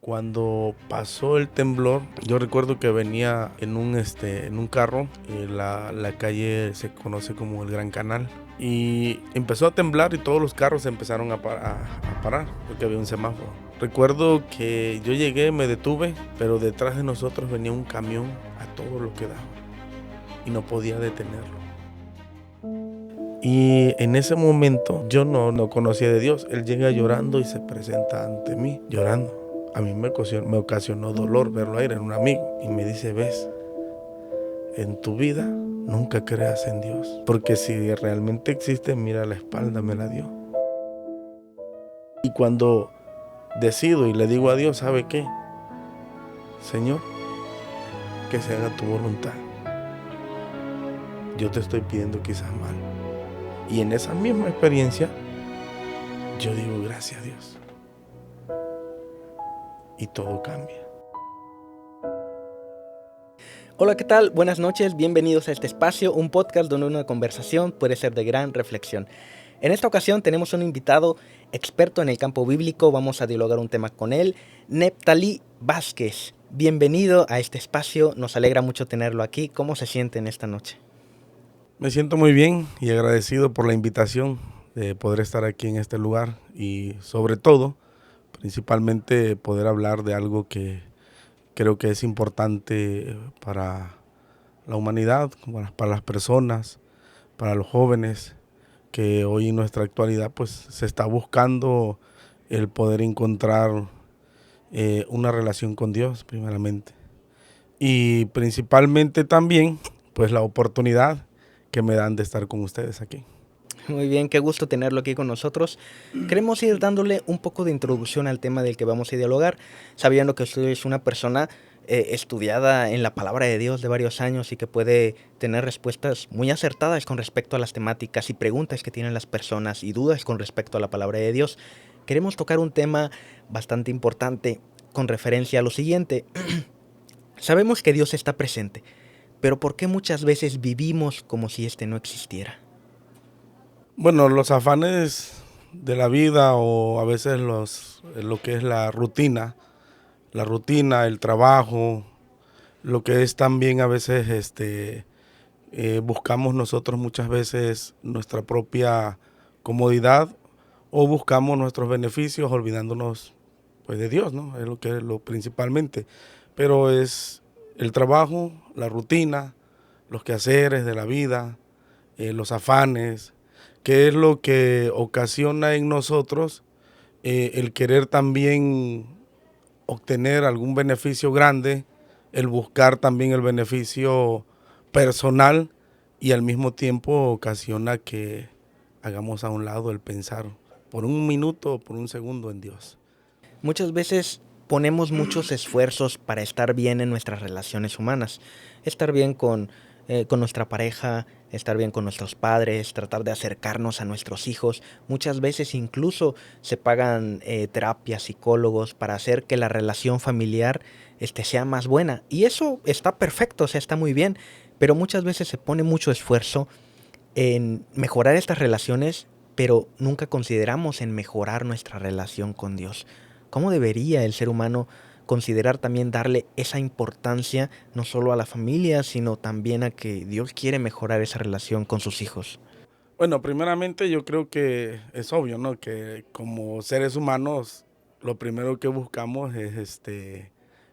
Cuando pasó el temblor, yo recuerdo que venía en un carro, la calle se conoce como el Gran Canal, y empezó a temblar y todos los carros empezaron a parar porque había un semáforo. Recuerdo que yo llegué, me detuve, pero detrás de nosotros venía un camión a todo lo que daba y no podía detenerlo. Y en ese momento yo no conocía de Dios. Él llega llorando y se presenta ante mí, llorando. A mí me ocasionó dolor verlo a él, era un amigo. Y me dice, ves, en tu vida nunca creas en Dios. Porque si realmente existe, mira la espalda, me la dio. Y cuando decido y le digo a Dios, ¿sabe qué? Señor, que se haga tu voluntad. Yo te estoy pidiendo quizás mal. Y en esa misma experiencia, yo digo gracias a Dios. Y todo cambia. Hola, ¿qué tal? Buenas noches, bienvenidos a este espacio, un podcast donde una conversación puede ser de gran reflexión. En esta ocasión tenemos un invitado experto en el campo bíblico, vamos a dialogar un tema con él, Neptalí Vázquez. Bienvenido a este espacio, nos alegra mucho tenerlo aquí. ¿Cómo se siente en esta noche? Me siento muy bien y agradecido por la invitación de poder estar aquí en este lugar y sobre todo, principalmente poder hablar de algo que creo que es importante para la humanidad, para las personas, para los jóvenes, que hoy en nuestra actualidad pues se está buscando el poder encontrar una relación con Dios primeramente y principalmente también pues la oportunidad que me dan de estar con ustedes aquí. Muy bien, qué gusto tenerlo aquí con nosotros. Queremos ir dándole un poco de introducción al tema del que vamos a dialogar, sabiendo que usted es una persona estudiada en la palabra de Dios de varios años y que puede tener respuestas muy acertadas con respecto a las temáticas y preguntas que tienen las personas y dudas con respecto a la palabra de Dios. Queremos tocar un tema bastante importante con referencia a lo siguiente. Sabemos que Dios está presente, pero ¿por qué muchas veces vivimos como si éste no existiera? Bueno, los afanes de la vida o a veces lo que es la rutina, el trabajo, lo que es también a veces buscamos nosotros muchas veces nuestra propia comodidad o buscamos nuestros beneficios olvidándonos pues de Dios, ¿no? Es lo que es lo principalmente. Pero es el trabajo, la rutina, los quehaceres de la vida, los afanes, que es lo que ocasiona en nosotros el querer también obtener algún beneficio grande, el buscar también el beneficio personal y al mismo tiempo ocasiona que hagamos a un lado el pensar por un minuto o por un segundo en Dios. Muchas veces ponemos muchos esfuerzos para estar bien en nuestras relaciones humanas, estar bien con nuestra pareja, estar bien con nuestros padres, tratar de acercarnos a nuestros hijos. Muchas veces incluso se pagan terapias, psicólogos para hacer que la relación familiar sea más buena. Y eso está perfecto, o sea, está muy bien, pero muchas veces se pone mucho esfuerzo en mejorar estas relaciones, pero nunca consideramos en mejorar nuestra relación con Dios. ¿Cómo debería el ser humano considerar también darle esa importancia no solo a la familia, sino también a que Dios quiere mejorar esa relación con sus hijos? Bueno, primeramente yo creo que es obvio, ¿no? Que como seres humanos lo primero que buscamos es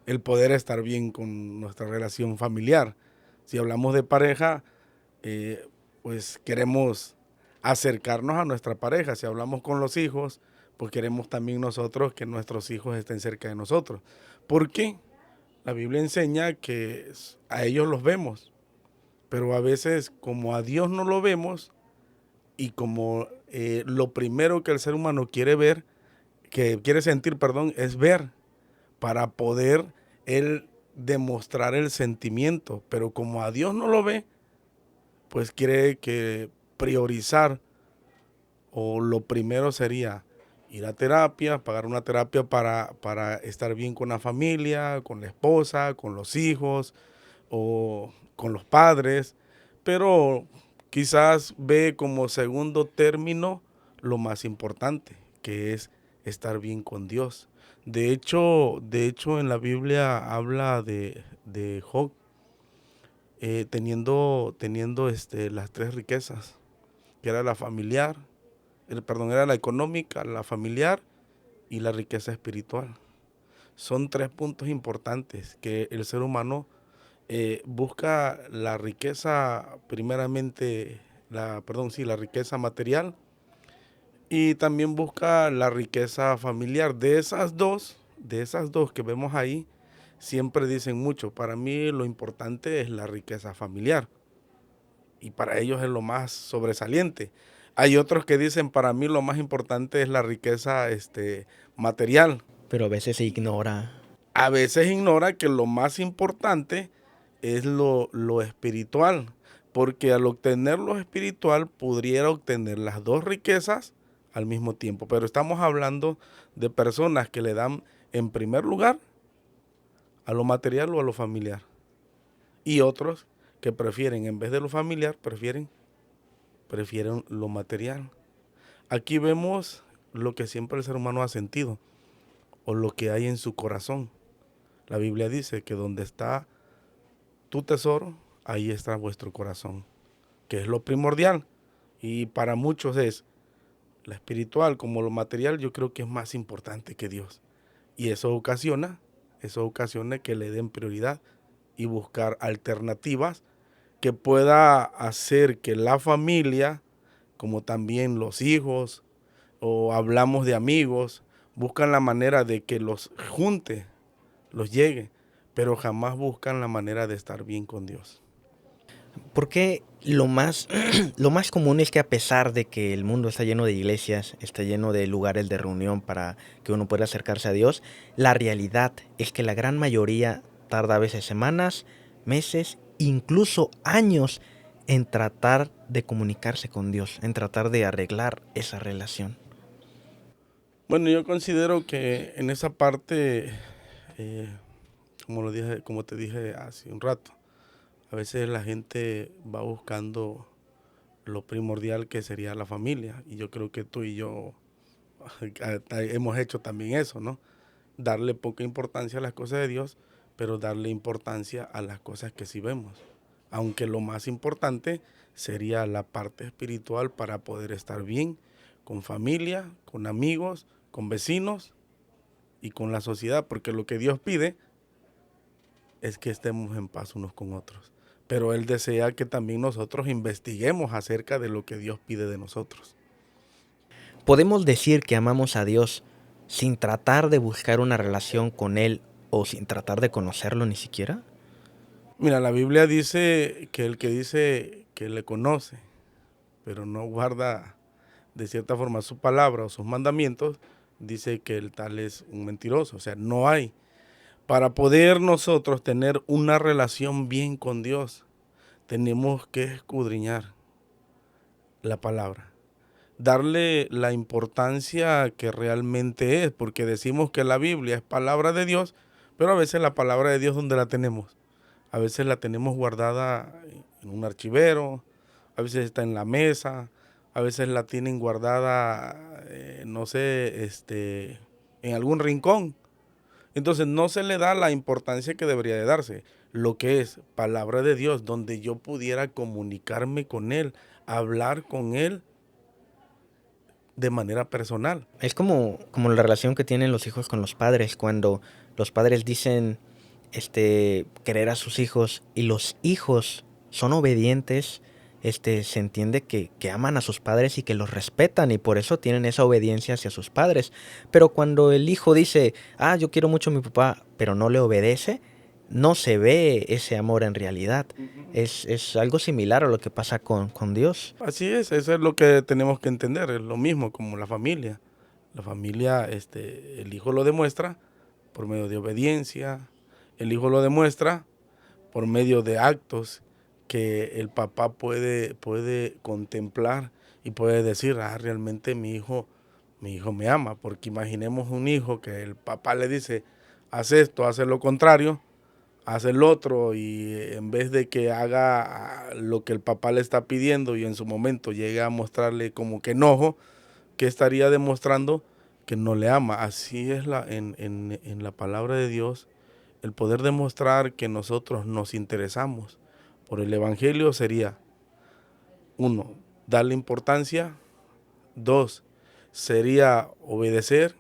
el poder estar bien con nuestra relación familiar. Si hablamos de pareja, eh, pues queremos acercarnos a nuestra pareja. Si hablamos con los hijos, pues queremos también nosotros que nuestros hijos estén cerca de nosotros. ¿Por qué? La Biblia enseña que a ellos los vemos, pero a veces como a Dios no lo vemos y como lo primero que el ser humano quiere ver, que quiere sentir, perdón, es ver para poder él demostrar el sentimiento, pero como a Dios no lo ve, pues quiere que priorizar o lo primero sería ir a terapia, pagar una terapia para estar bien con la familia, con la esposa, con los hijos o con los padres, pero quizás ve como segundo término lo más importante, que es estar bien con Dios. De hecho en la Biblia habla de Job teniendo las tres riquezas, que era la familiar, perdón, era la económica, la familiar y la riqueza espiritual. Son tres puntos importantes que el ser humano busca la riqueza primeramente, la riqueza material y también busca la riqueza familiar. De esas dos que vemos ahí, siempre dicen mucho. Para mí lo importante es la riqueza familiar y para ellos es lo más sobresaliente. Hay otros que dicen, para mí lo más importante es la riqueza material. Pero a veces se ignora. A veces ignora que lo más importante es lo espiritual, porque al obtener lo espiritual pudiera obtener las dos riquezas al mismo tiempo. Pero estamos hablando de personas que le dan en primer lugar a lo material o a lo familiar. Y otros que prefieren, en vez de lo familiar, prefieren lo material. Aquí vemos lo que siempre el ser humano ha sentido o lo que hay en su corazón. La Biblia dice que donde está tu tesoro, ahí está vuestro corazón, que es lo primordial. Y para muchos es la espiritual como lo material, yo creo que es más importante que Dios. Y eso ocasiona que le den prioridad y buscar alternativas que pueda hacer que la familia, como también los hijos, o hablamos de amigos, buscan la manera de que los junte, los llegue, pero jamás buscan la manera de estar bien con Dios. Porque lo más común es que a pesar de que el mundo está lleno de iglesias, está lleno de lugares de reunión para que uno pueda acercarse a Dios, la realidad es que la gran mayoría tarda a veces semanas, meses, incluso años en tratar de comunicarse con Dios, en tratar de arreglar esa relación. Bueno, yo considero que en esa parte, eh, como te dije hace un rato, a veces la gente va buscando lo primordial que sería la familia. Y yo creo que tú y yo hemos hecho también eso, ¿no? Darle poca importancia a las cosas de Dios, pero darle importancia a las cosas que sí vemos. Aunque lo más importante sería la parte espiritual para poder estar bien con familia, con amigos, con vecinos y con la sociedad, porque lo que Dios pide es que estemos en paz unos con otros. Pero Él desea que también nosotros investiguemos acerca de lo que Dios pide de nosotros. Podemos decir que amamos a Dios sin tratar de buscar una relación con Él o sin tratar de conocerlo ni siquiera. Mira, la Biblia dice que el que dice que le conoce, pero no guarda de cierta forma su palabra o sus mandamientos, dice que el tal es un mentiroso. O sea, no hay. Para poder nosotros tener una relación bien con Dios, tenemos que escudriñar la palabra, darle la importancia que realmente es, porque decimos que la Biblia es palabra de Dios, pero a veces la palabra de Dios, ¿dónde la tenemos? A veces la tenemos guardada en un archivero, a veces está en la mesa, a veces la tienen guardada, no sé, en algún rincón. Entonces no se le da la importancia que debería de darse. Lo que es palabra de Dios, donde yo pudiera comunicarme con Él, hablar con Él de manera personal. Es como la relación que tienen los hijos con los padres, cuando los padres dicen querer a sus hijos y los hijos son obedientes, se entiende que aman a sus padres y que los respetan y por eso tienen esa obediencia hacia sus padres. Pero cuando el hijo dice, yo quiero mucho a mi papá, pero no le obedece, no se ve ese amor en realidad. Es algo similar a lo que pasa con Dios. Así es, eso es lo que tenemos que entender, es lo mismo como la familia. La familia, el hijo lo demuestra por medio de obediencia, el hijo lo demuestra por medio de actos que el papá puede contemplar y puede decir, realmente mi hijo me ama, porque imaginemos un hijo que el papá le dice, haz esto, haz lo contrario, hace el otro y en vez de que haga lo que el papá le está pidiendo y en su momento llegue a mostrarle como que enojo, que estaría demostrando que no le ama. Así es en la palabra de Dios, el poder demostrar que nosotros nos interesamos por el Evangelio sería, uno, darle importancia; dos, sería obedecer,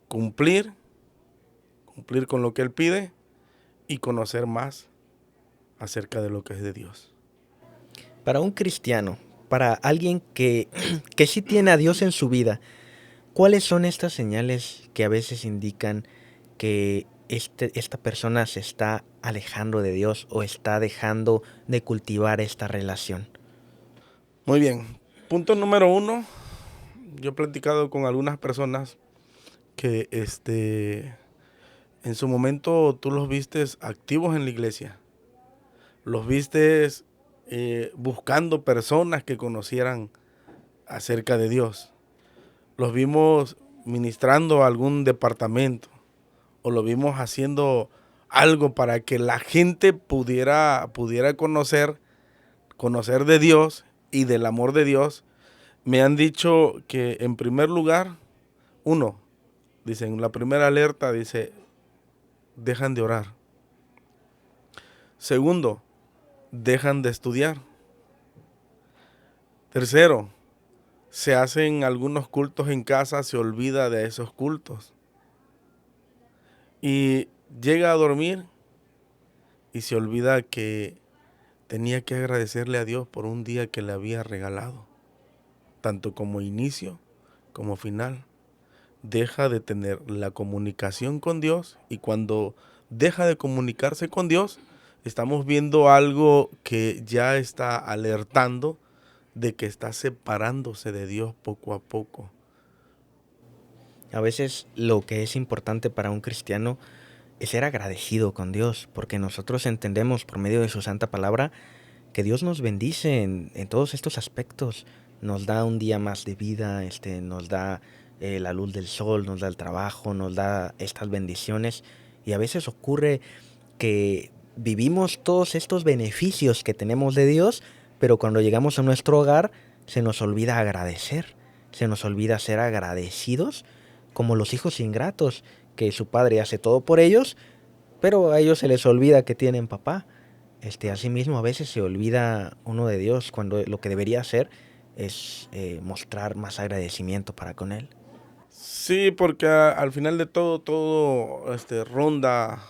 cumplir, cumplir con lo que Él pide y conocer más acerca de lo que es de Dios. Para un cristiano, para alguien que sí tiene a Dios en su vida, ¿cuáles son estas señales que a veces indican que esta persona se está alejando de Dios o está dejando de cultivar esta relación? Muy bien. Punto número uno. Yo he platicado con algunas personas que en su momento tú los vistes activos en la iglesia. Los vistes buscando personas que conocieran acerca de Dios. Los vimos ministrando a algún departamento o lo vimos haciendo algo para que la gente pudiera conocer de Dios y del amor de Dios. Me han dicho que en primer lugar, uno, dicen, la primera alerta dice, dejan de orar. Segundo, dejan de estudiar. Tercero, se hacen algunos cultos en casa, se olvida de esos cultos. Y llega a dormir y se olvida que tenía que agradecerle a Dios por un día que le había regalado, tanto como inicio como final. Deja de tener la comunicación con Dios, y cuando deja de comunicarse con Dios, estamos viendo algo que ya está alertando de que está separándose de Dios poco a poco. A veces lo que es importante para un cristiano es ser agradecido con Dios, porque nosotros entendemos por medio de su santa palabra que Dios nos bendice en todos estos aspectos. Nos da un día más de vida, nos da la luz del sol, nos da el trabajo, nos da estas bendiciones. Y a veces ocurre que vivimos todos estos beneficios que tenemos de Dios, pero cuando llegamos a nuestro hogar se nos olvida agradecer, se nos olvida ser agradecidos, como los hijos ingratos, que su padre hace todo por ellos, pero a ellos se les olvida que tienen papá. Asimismo, a veces se olvida uno de Dios cuando lo que debería hacer es mostrar más agradecimiento para con Él. Sí, porque al final de todo ronda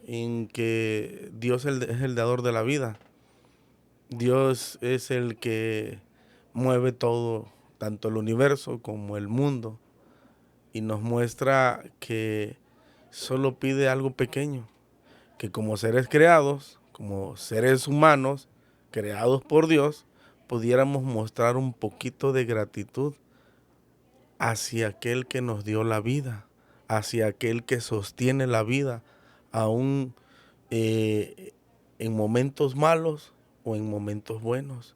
en que Dios es el dador de la vida. Dios es el que mueve todo, tanto el universo como el mundo, y nos muestra que solo pide algo pequeño, que como seres creados, como seres humanos creados por Dios, pudiéramos mostrar un poquito de gratitud hacia aquel que nos dio la vida, hacia aquel que sostiene la vida, aún en momentos malos o en momentos buenos.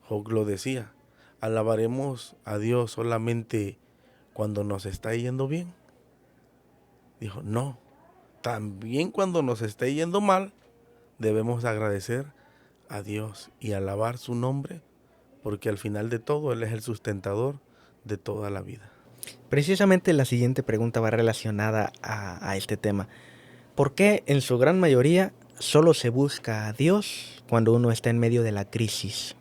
Job lo decía, alabaremos a Dios solamente cuando nos está yendo bien. Dijo, no, también cuando nos esté yendo mal, debemos agradecer a Dios y alabar su nombre, porque al final de todo Él es el sustentador de toda la vida. Precisamente la siguiente pregunta va relacionada a este tema. ¿Por qué en su gran mayoría solo se busca a Dios cuando uno está en medio de la crisis?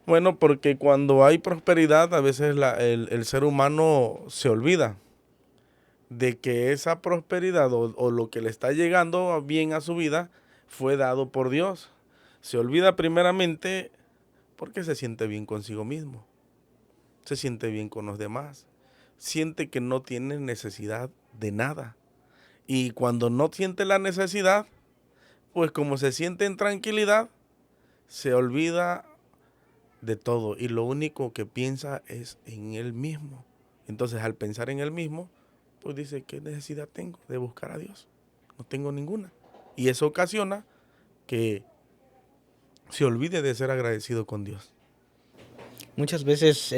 Bueno, porque cuando hay prosperidad, a veces el ser humano se olvida de que esa prosperidad o lo que le está llegando bien a su vida fue dado por Dios. Se olvida primeramente porque se siente bien consigo mismo, se siente bien con los demás, siente que no tiene necesidad de nada. Y cuando no siente la necesidad, pues como se siente en tranquilidad, se olvida de todo y lo único que piensa es en él mismo. Entonces, al pensar en él mismo, pues dice, ¿qué necesidad tengo de buscar a Dios? No tengo ninguna. Y eso ocasiona que se olvide de ser agradecido con Dios. Muchas veces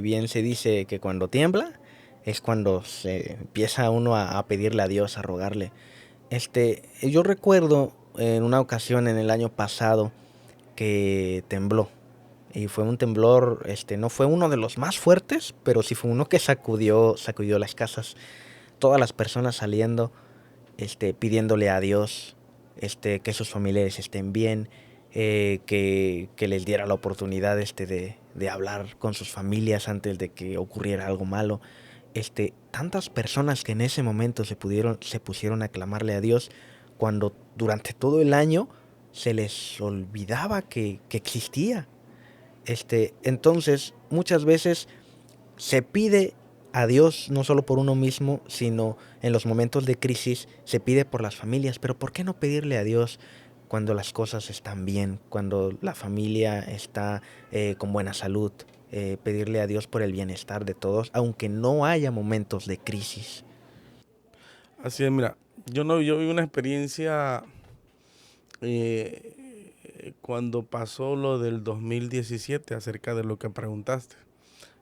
bien se dice que cuando tiembla es cuando se empieza uno a pedirle a Dios, a rogarle. Yo recuerdo en una ocasión en el año pasado que tembló Y fue un temblor, no fue uno de los más fuertes, pero sí fue uno que sacudió las casas. Todas las personas saliendo, pidiéndole a Dios, que sus familiares estén bien, que les diera la oportunidad, de hablar con sus familias antes de que ocurriera algo malo. Tantas personas que en ese momento se pusieron a clamarle a Dios cuando durante todo el año se les olvidaba que existía. Entonces, muchas veces se pide a Dios no solo por uno mismo, sino en los momentos de crisis se pide por las familias. Pero ¿por qué no pedirle a Dios cuando las cosas están bien, cuando la familia está con buena salud? Pedirle a Dios por el bienestar de todos, aunque no haya momentos de crisis. Así es, mira, yo vi una experiencia cuando pasó lo del 2017 acerca de lo que preguntaste.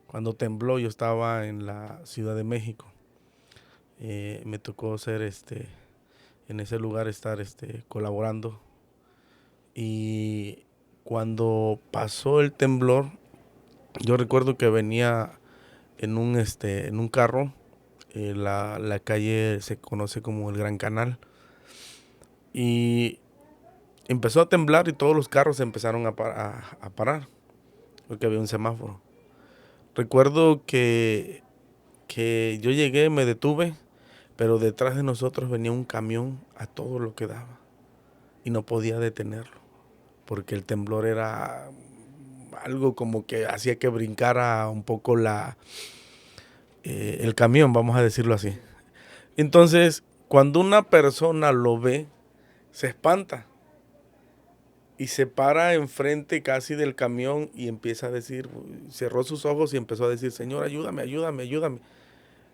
Cuando tembló, yo estaba en la Ciudad de México. Me tocó ser en ese lugar estar colaborando. Y cuando pasó el temblor, yo recuerdo que venía en un carro. La calle se conoce como el Gran Canal. Y empezó a temblar y todos los carros se empezaron a parar porque había un semáforo. Recuerdo que yo llegué, me detuve, pero detrás de nosotros venía un camión a todo lo que daba y no podía detenerlo porque el temblor era algo como que hacía que brincara un poco el camión, vamos a decirlo así. Entonces, cuando una persona lo ve, se espanta y se para enfrente casi del camión y empieza a decir, cerró sus ojos y empezó a decir, Señor, ayúdame, ayúdame, ayúdame.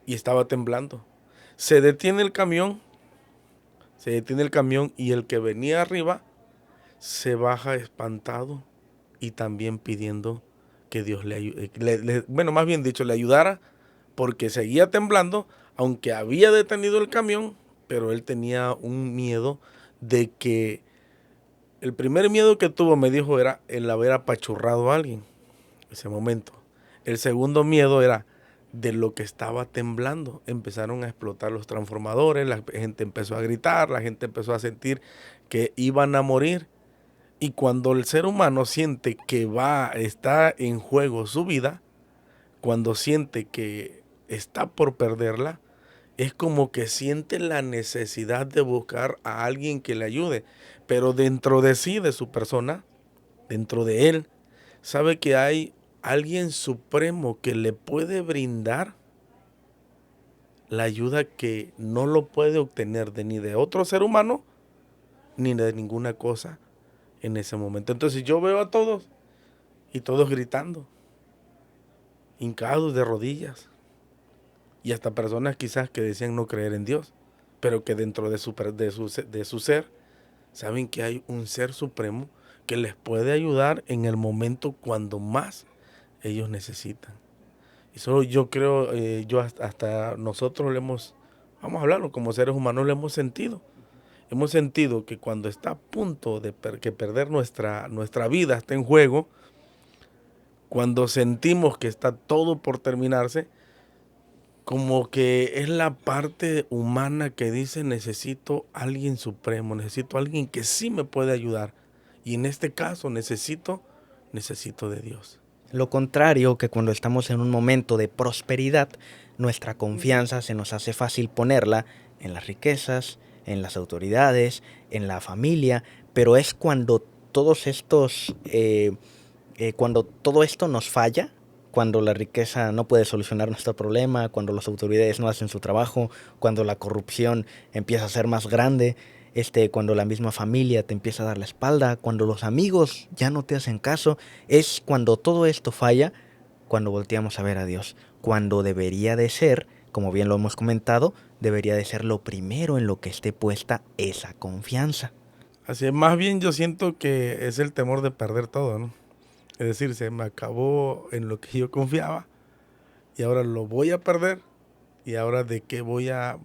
Y estaba temblando. Se detiene el camión, se detiene el camión y el que venía arriba se baja espantado y también pidiendo que Dios le ayude, bueno, más bien dicho, le ayudara porque seguía temblando, aunque había detenido el camión, pero él tenía un miedo de que el primer miedo que tuvo, me dijo, era el haber apachurrado a alguien en ese momento. El segundo miedo era de lo que estaba temblando. Empezaron a explotar los transformadores, la gente empezó a gritar, la gente empezó a sentir que iban a morir. Y cuando el ser humano siente que está en juego su vida, cuando siente que está por perderla, es como que siente la necesidad de buscar a alguien que le ayude. Pero dentro de sí, de su persona, dentro de él, sabe que hay alguien supremo que le puede brindar la ayuda que no lo puede obtener ni de otro ser humano, ni de ninguna cosa en ese momento. Entonces yo veo a todos y todos gritando, hincados de rodillas, y hasta personas quizás que decían no creer en Dios, pero que dentro de su ser saben que hay un ser supremo que les puede ayudar en el momento cuando más ellos necesitan. Y solo yo creo, yo hasta nosotros vamos a hablarlo, como seres humanos lo hemos sentido. Hemos sentido que cuando está a punto de que perder nuestra vida está en juego, cuando sentimos que está todo por terminarse, como que es la parte humana que dice necesito alguien supremo, necesito alguien que sí me puede ayudar. Y en este caso necesito de Dios. Lo contrario que cuando estamos en un momento de prosperidad, nuestra confianza se nos hace fácil ponerla en las riquezas, en las autoridades, en la familia, pero es cuando cuando todo esto nos falla, cuando la riqueza no puede solucionar nuestro problema, cuando las autoridades no hacen su trabajo, cuando la corrupción empieza a ser más grande, cuando la misma familia te empieza a dar la espalda, cuando los amigos ya no te hacen caso, es cuando todo esto falla, cuando volteamos a ver a Dios, cuando debería de ser, como bien lo hemos comentado, debería de ser lo primero en lo que esté puesta esa confianza. Así es, más bien yo siento que es el temor de perder todo, ¿no? Es decir, se me acabó en lo que yo confiaba y ahora lo voy a perder y ahora de qué voy a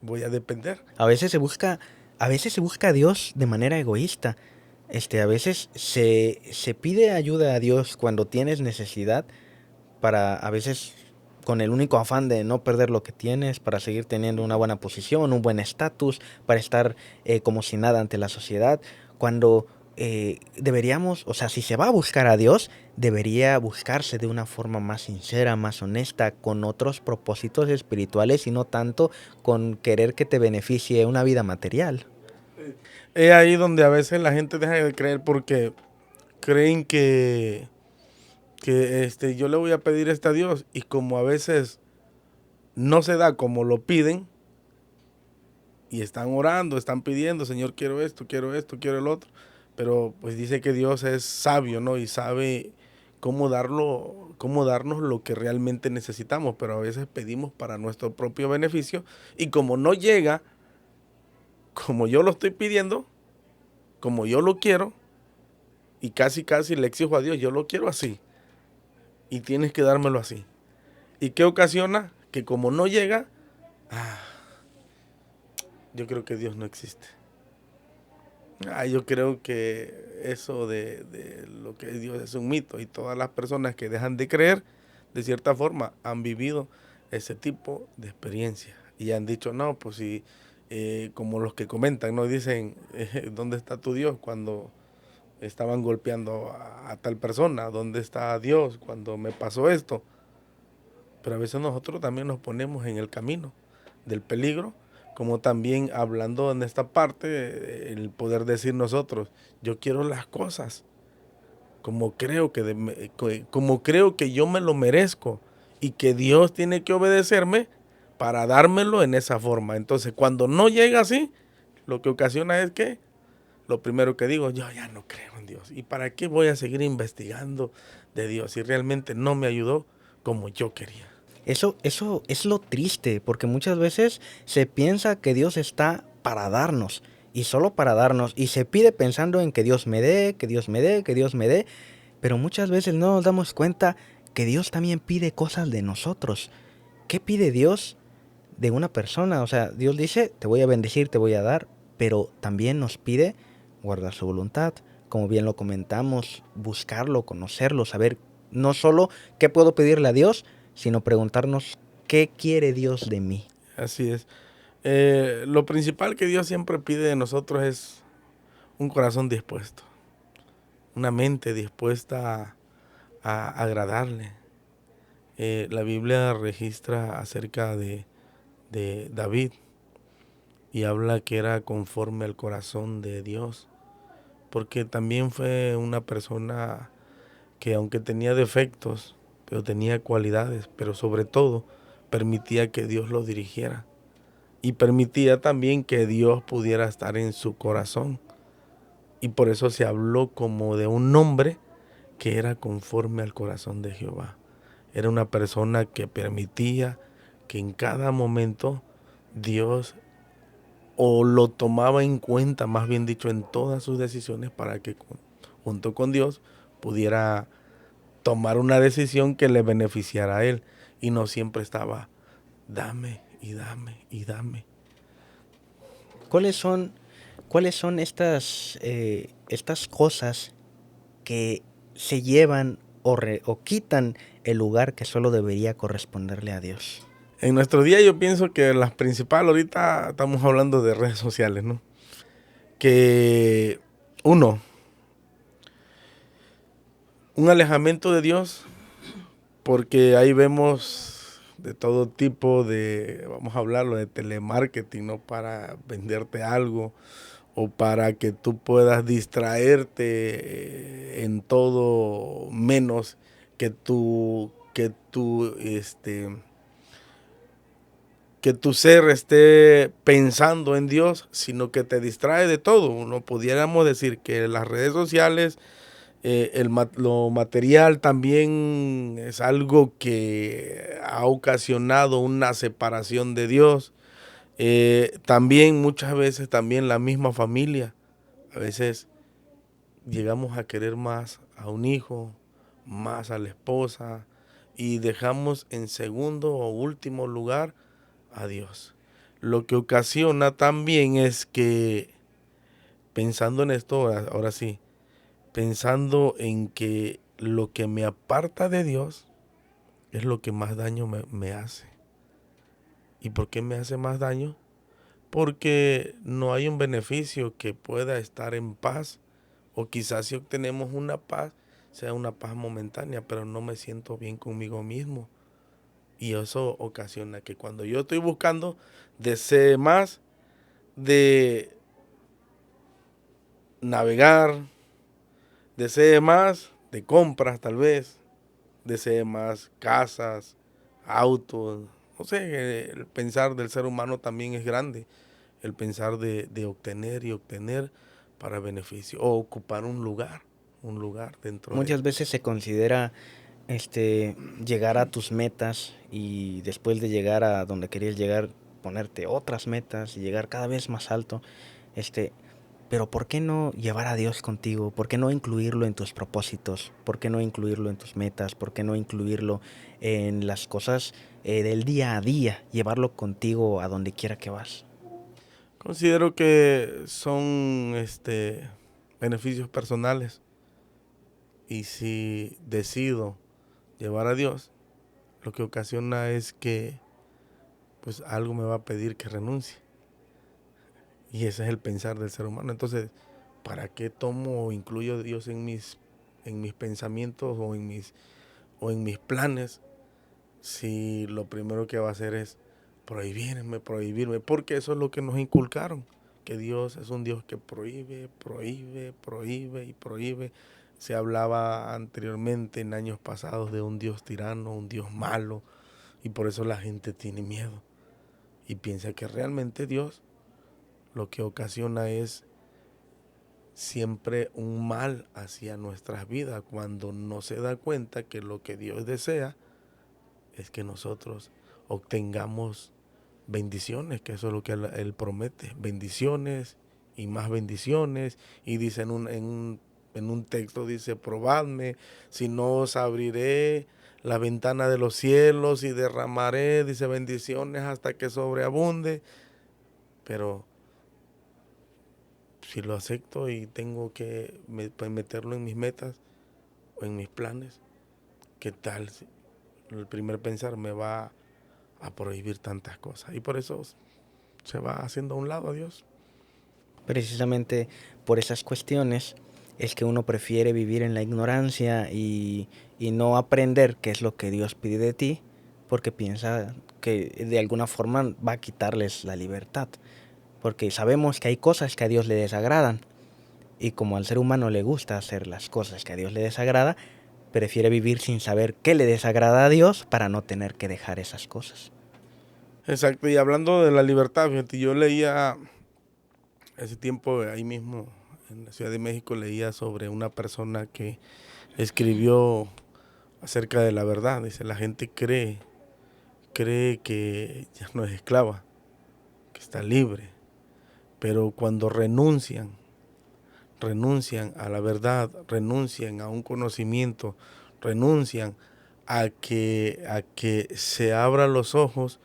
depender. A veces se busca a Dios de manera egoísta. A veces se pide ayuda a Dios cuando tienes necesidad para a veces con el único afán de no perder lo que tienes, para seguir teniendo una buena posición, un buen estatus, para estar como si nada ante la sociedad, cuando deberíamos, o sea, si se va a buscar a Dios, debería buscarse de una forma más sincera, más honesta, con otros propósitos espirituales y no tanto con querer que te beneficie una vida material. Es ahí donde a veces la gente deja de creer porque creen que yo le voy a pedir esto a Dios y como a veces no se da como lo piden y están orando, están pidiendo, Señor, quiero esto, quiero el otro, pero pues dice que Dios es sabio, ¿no? Y sabe cómo darnos lo que realmente necesitamos, pero a veces pedimos para nuestro propio beneficio y como no llega como yo lo estoy pidiendo, como yo lo quiero, y casi le exijo a Dios, yo lo quiero así, y tienes que dármelo así. ¿Y qué ocasiona? Que como no llega, yo creo que Dios no existe. Yo creo que eso de lo que es Dios es un mito y todas las personas que dejan de creer, de cierta forma, han vivido ese tipo de experiencia y han dicho, no, pues si, como los que comentan, ¿no? Dicen, ¿dónde está tu Dios cuando estaban golpeando a tal persona? ¿Dónde está Dios cuando me pasó esto? Pero a veces nosotros también nos ponemos en el camino del peligro, como también hablando en esta parte, el poder decir nosotros, yo quiero las cosas como creo que yo me lo merezco y que Dios tiene que obedecerme para dármelo en esa forma. Entonces, cuando no llega así, lo que ocasiona es que lo primero que digo, yo ya no creo en Dios. ¿Y para qué voy a seguir investigando de Dios si realmente no me ayudó como yo quería? Eso es lo triste, porque muchas veces se piensa que Dios está para darnos, y solo para darnos, y se pide pensando en que Dios me dé, que Dios me dé, que Dios me dé, pero muchas veces no nos damos cuenta que Dios también pide cosas de nosotros. ¿Qué pide Dios de una persona? O sea, Dios dice, te voy a bendecir, te voy a dar, pero también nos pide guardar su voluntad, como bien lo comentamos, buscarlo, conocerlo, saber no solo qué puedo pedirle a Dios, sino preguntarnos qué quiere Dios de mí. Así es. Lo principal que Dios siempre pide de nosotros es un corazón dispuesto, una mente dispuesta a agradarle. La Biblia registra acerca de David y habla que era conforme al corazón de Dios, porque también fue una persona que aunque tenía defectos, pero tenía cualidades, pero sobre todo permitía que Dios lo dirigiera y permitía también que Dios pudiera estar en su corazón. Y por eso se habló como de un hombre que era conforme al corazón de Jehová. Era una persona que permitía que en cada momento Dios o lo tomaba en cuenta, más bien dicho, en todas sus decisiones para que junto con Dios pudiera tomar una decisión que le beneficiara a él y no siempre estaba dame y dame y dame. ¿Cuáles son, cuáles son estas cosas que se llevan o quitan el lugar que solo debería corresponderle a Dios? En nuestro día yo pienso que las principales, ahorita estamos hablando de redes sociales, ¿no? Que uno, un alejamiento de Dios, porque ahí vemos de todo tipo de, vamos a hablarlo, de telemarketing, ¿no? Para venderte algo o para que tú puedas distraerte en todo menos que tu ser esté pensando en Dios, sino que te distrae de todo. No pudiéramos decir que las redes sociales, lo material también es algo que ha ocasionado una separación de Dios. También muchas veces también la misma familia. A veces llegamos a querer más a un hijo, más a la esposa y dejamos en segundo o último lugar a Dios. Lo que ocasiona también es que pensando en esto, ahora sí, pensando en que lo que me aparta de Dios es lo que más daño me hace. ¿Y por qué me hace más daño? Porque no hay un beneficio que pueda estar en paz, o quizás si obtenemos una paz, sea una paz momentánea, pero no me siento bien conmigo mismo. Y eso ocasiona que cuando yo estoy buscando, desee más de navegar, desee más de compras tal vez, desee más casas, autos. No sé, el pensar del ser humano también es grande. El pensar de obtener y obtener para beneficio, o ocupar un lugar dentro de... Muchas veces se considera llegar a tus metas y después de llegar a donde querías llegar, ponerte otras metas y llegar cada vez más alto. Este, pero ¿por qué no llevar a Dios contigo? ¿Por qué no incluirlo en tus propósitos? ¿Por qué no incluirlo en tus metas? ¿Por qué no incluirlo en las cosas del día a día? Llevarlo contigo a donde quiera que vas. Considero que son beneficios personales, y si decido llevar a Dios, lo que ocasiona es que pues algo me va a pedir que renuncie, y ese es el pensar del ser humano. Entonces, ¿para qué tomo o incluyo a Dios en mis pensamientos, o en mis planes, si lo primero que va a hacer es prohibirme? Porque eso es lo que nos inculcaron, que Dios es un Dios que prohíbe, prohíbe, prohíbe y prohíbe. Se hablaba anteriormente, en años pasados, de un Dios tirano, un Dios malo, y por eso la gente tiene miedo y piensa que realmente Dios lo que ocasiona es siempre un mal hacia nuestras vidas, cuando no se da cuenta que lo que Dios desea es que nosotros obtengamos bendiciones, que eso es lo que él promete, bendiciones y más bendiciones. Y dice en un texto, dice: probadme, si no os abriré la ventana de los cielos y derramaré, dice, bendiciones hasta que sobreabunde. Pero si lo acepto y tengo que pues, meterlo en mis metas o en mis planes, ¿qué tal si el primer pensar me va a prohibir tantas cosas? Y por eso se va haciendo a un lado a Dios. Precisamente por esas cuestiones es que uno prefiere vivir en la ignorancia y no aprender qué es lo que Dios pide de ti, porque piensa que de alguna forma va a quitarles la libertad. Porque sabemos que hay cosas que a Dios le desagradan, y como al ser humano le gusta hacer las cosas que a Dios le desagrada, prefiere vivir sin saber qué le desagrada a Dios para no tener que dejar esas cosas. Exacto, y hablando de la libertad, fíjate, yo leía ese tiempo ahí mismo en la Ciudad de México, leía sobre una persona que escribió acerca de la verdad. Dice: la gente cree que ya no es esclava, que está libre, pero cuando renuncian a la verdad, renuncian a un conocimiento, renuncian a que se abran los ojos,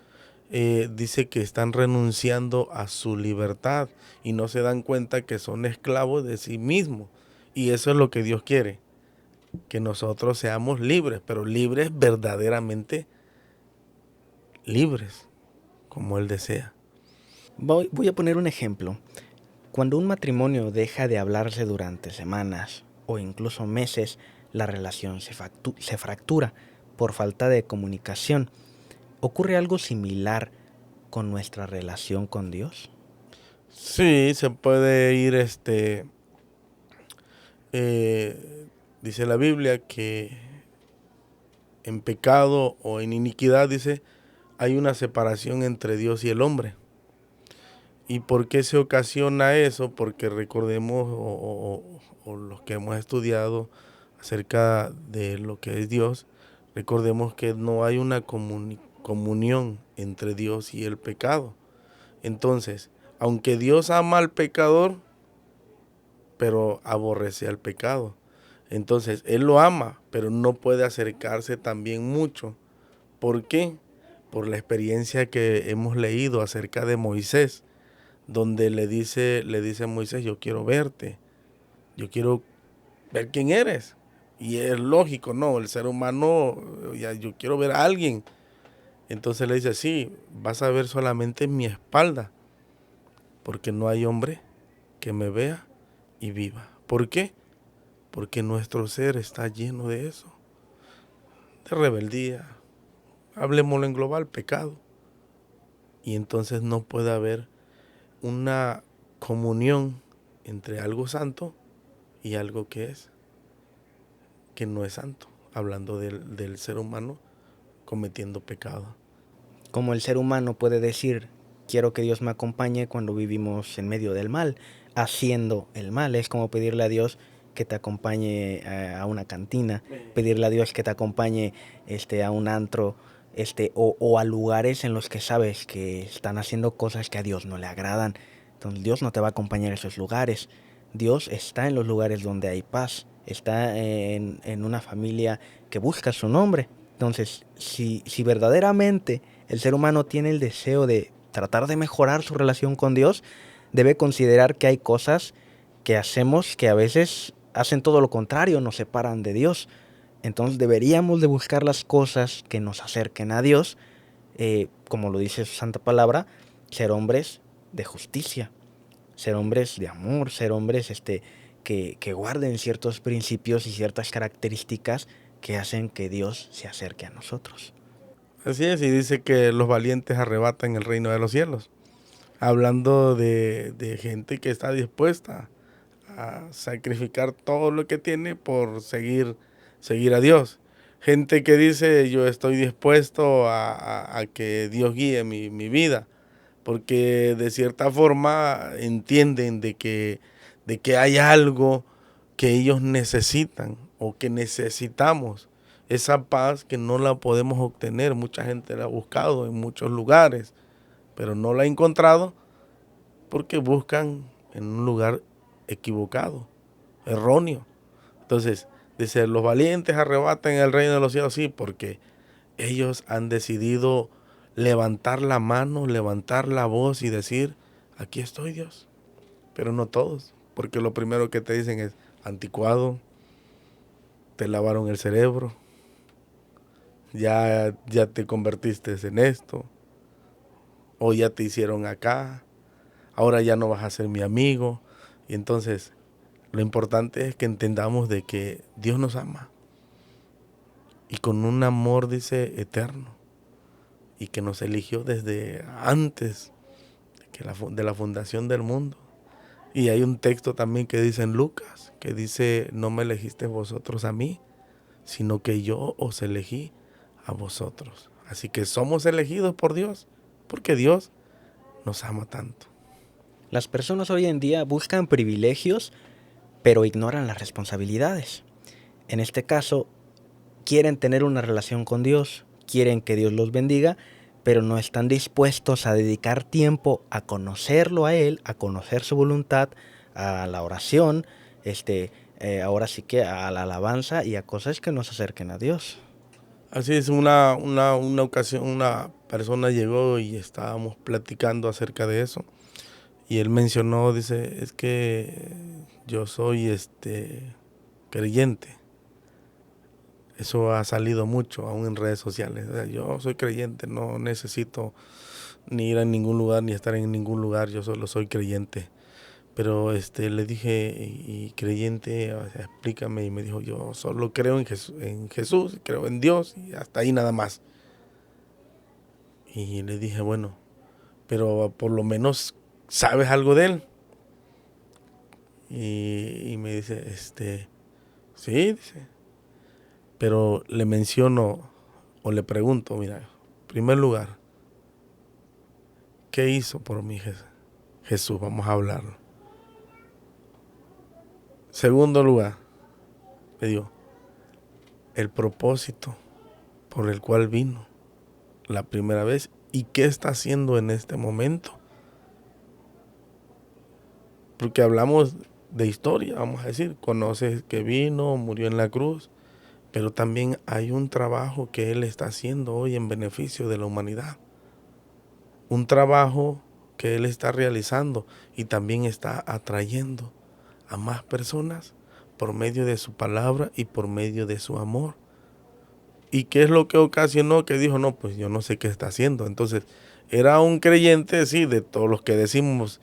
dice que están renunciando a su libertad y no se dan cuenta que son esclavos de sí mismos. Y eso es lo que Dios quiere, que nosotros seamos libres, pero libres verdaderamente libres, como Él desea. Voy a poner un ejemplo. Cuando un matrimonio deja de hablarse durante semanas o incluso meses, la relación se fractura por falta de comunicación. ¿Ocurre algo similar con nuestra relación con Dios? Sí, se puede ir, dice la Biblia que en pecado o en iniquidad, dice, hay una separación entre Dios y el hombre. ¿Y por qué se ocasiona eso? Porque recordemos, o los que hemos estudiado acerca de lo que es Dios, recordemos que no hay una comunión entre Dios y el pecado. Entonces, aunque Dios ama al pecador, pero aborrece al pecado. Entonces, Él lo ama, pero no puede acercarse también mucho. ¿Por qué? Por la experiencia que hemos leído acerca de Moisés, donde le dice a Moisés, yo quiero verte, yo quiero ver quién eres. Y es lógico, ¿no? El ser humano, ya, yo quiero ver a alguien. Entonces le dice, sí, vas a ver solamente mi espalda, porque no hay hombre que me vea y viva. ¿Por qué? Porque nuestro ser está lleno de eso, de rebeldía, hablemoslo en global, pecado. Y entonces no puede haber una comunión entre algo santo y algo que no es santo, hablando del ser humano cometiendo pecado. Como el ser humano puede decir, quiero que Dios me acompañe cuando vivimos en medio del mal, haciendo el mal. Es como pedirle a Dios que te acompañe a una cantina, pedirle a Dios que te acompañe a un antro, o a lugares en los que sabes que están haciendo cosas que a Dios no le agradan. Entonces Dios no te va a acompañar a esos lugares. Dios está en los lugares donde hay paz, está en una familia que busca su nombre. Entonces, si verdaderamente el ser humano tiene el deseo de tratar de mejorar su relación con Dios, debe considerar que hay cosas que hacemos que a veces hacen todo lo contrario, nos separan de Dios. Entonces deberíamos de buscar las cosas que nos acerquen a Dios, como lo dice su santa palabra, ser hombres de justicia, ser hombres de amor, ser hombres que guarden ciertos principios y ciertas características que hacen que Dios se acerque a nosotros. Así es, y dice que los valientes arrebatan el reino de los cielos. Hablando de gente que está dispuesta a sacrificar todo lo que tiene por seguir a Dios. Gente que dice, yo estoy dispuesto a que Dios guíe mi vida, porque de cierta forma entienden de que hay algo que ellos necesitan o que necesitamos. Esa paz que no la podemos obtener. Mucha gente la ha buscado en muchos lugares, pero no la ha encontrado porque buscan en un lugar equivocado, erróneo. Entonces, dice, los valientes arrebatan el reino de los cielos, sí, porque ellos han decidido levantar la mano, levantar la voz y decir, aquí estoy, Dios. Pero no todos, porque lo primero que te dicen es, anticuado, te lavaron el cerebro, ya te convertiste en esto, o ya te hicieron acá, ahora ya no vas a ser mi amigo. Y entonces, lo importante es que entendamos de que Dios nos ama, y con un amor, dice, eterno, y que nos eligió desde antes de la fundación del mundo. Y hay un texto también que dice en Lucas, que dice, no me elegiste vosotros a mí, sino que yo os elegí a vosotros. Así que somos elegidos por Dios, porque Dios nos ama tanto. Las personas hoy en día buscan privilegios, pero ignoran las responsabilidades. En este caso, quieren tener una relación con Dios, quieren que Dios los bendiga, pero no están dispuestos a dedicar tiempo a conocerlo a Él, a conocer su voluntad, a la oración, ahora sí que a la alabanza y a cosas que nos acerquen a Dios. Así es, una ocasión una persona llegó y estábamos platicando acerca de eso. Y él mencionó, dice, es que yo soy creyente. Eso ha salido mucho aún en redes sociales. O sea, yo soy creyente, no necesito ni ir a ningún lugar ni estar en ningún lugar, yo solo soy creyente. Pero le dije, y creyente, o sea, explícame, y me dijo, yo solo creo en Jesús, creo en Dios, y hasta ahí nada más. Y le dije, bueno, pero por lo menos sabes algo de él. Y me dice, sí, dice, pero le menciono o le pregunto, mira, en primer lugar, ¿qué hizo por mí Jesús? Vamos a hablarlo. Segundo lugar, le digo, el propósito por el cual vino la primera vez y qué está haciendo en este momento. Porque hablamos de historia, vamos a decir, conoces que vino, murió en la cruz, pero también hay un trabajo que Él está haciendo hoy en beneficio de la humanidad. Un trabajo que Él está realizando y también está atrayendo a más personas por medio de su palabra y por medio de su amor. ¿Y qué es lo que ocasionó? Que dijo, no, pues yo no sé qué está haciendo. Entonces, era un creyente, sí, de todos los que decimos,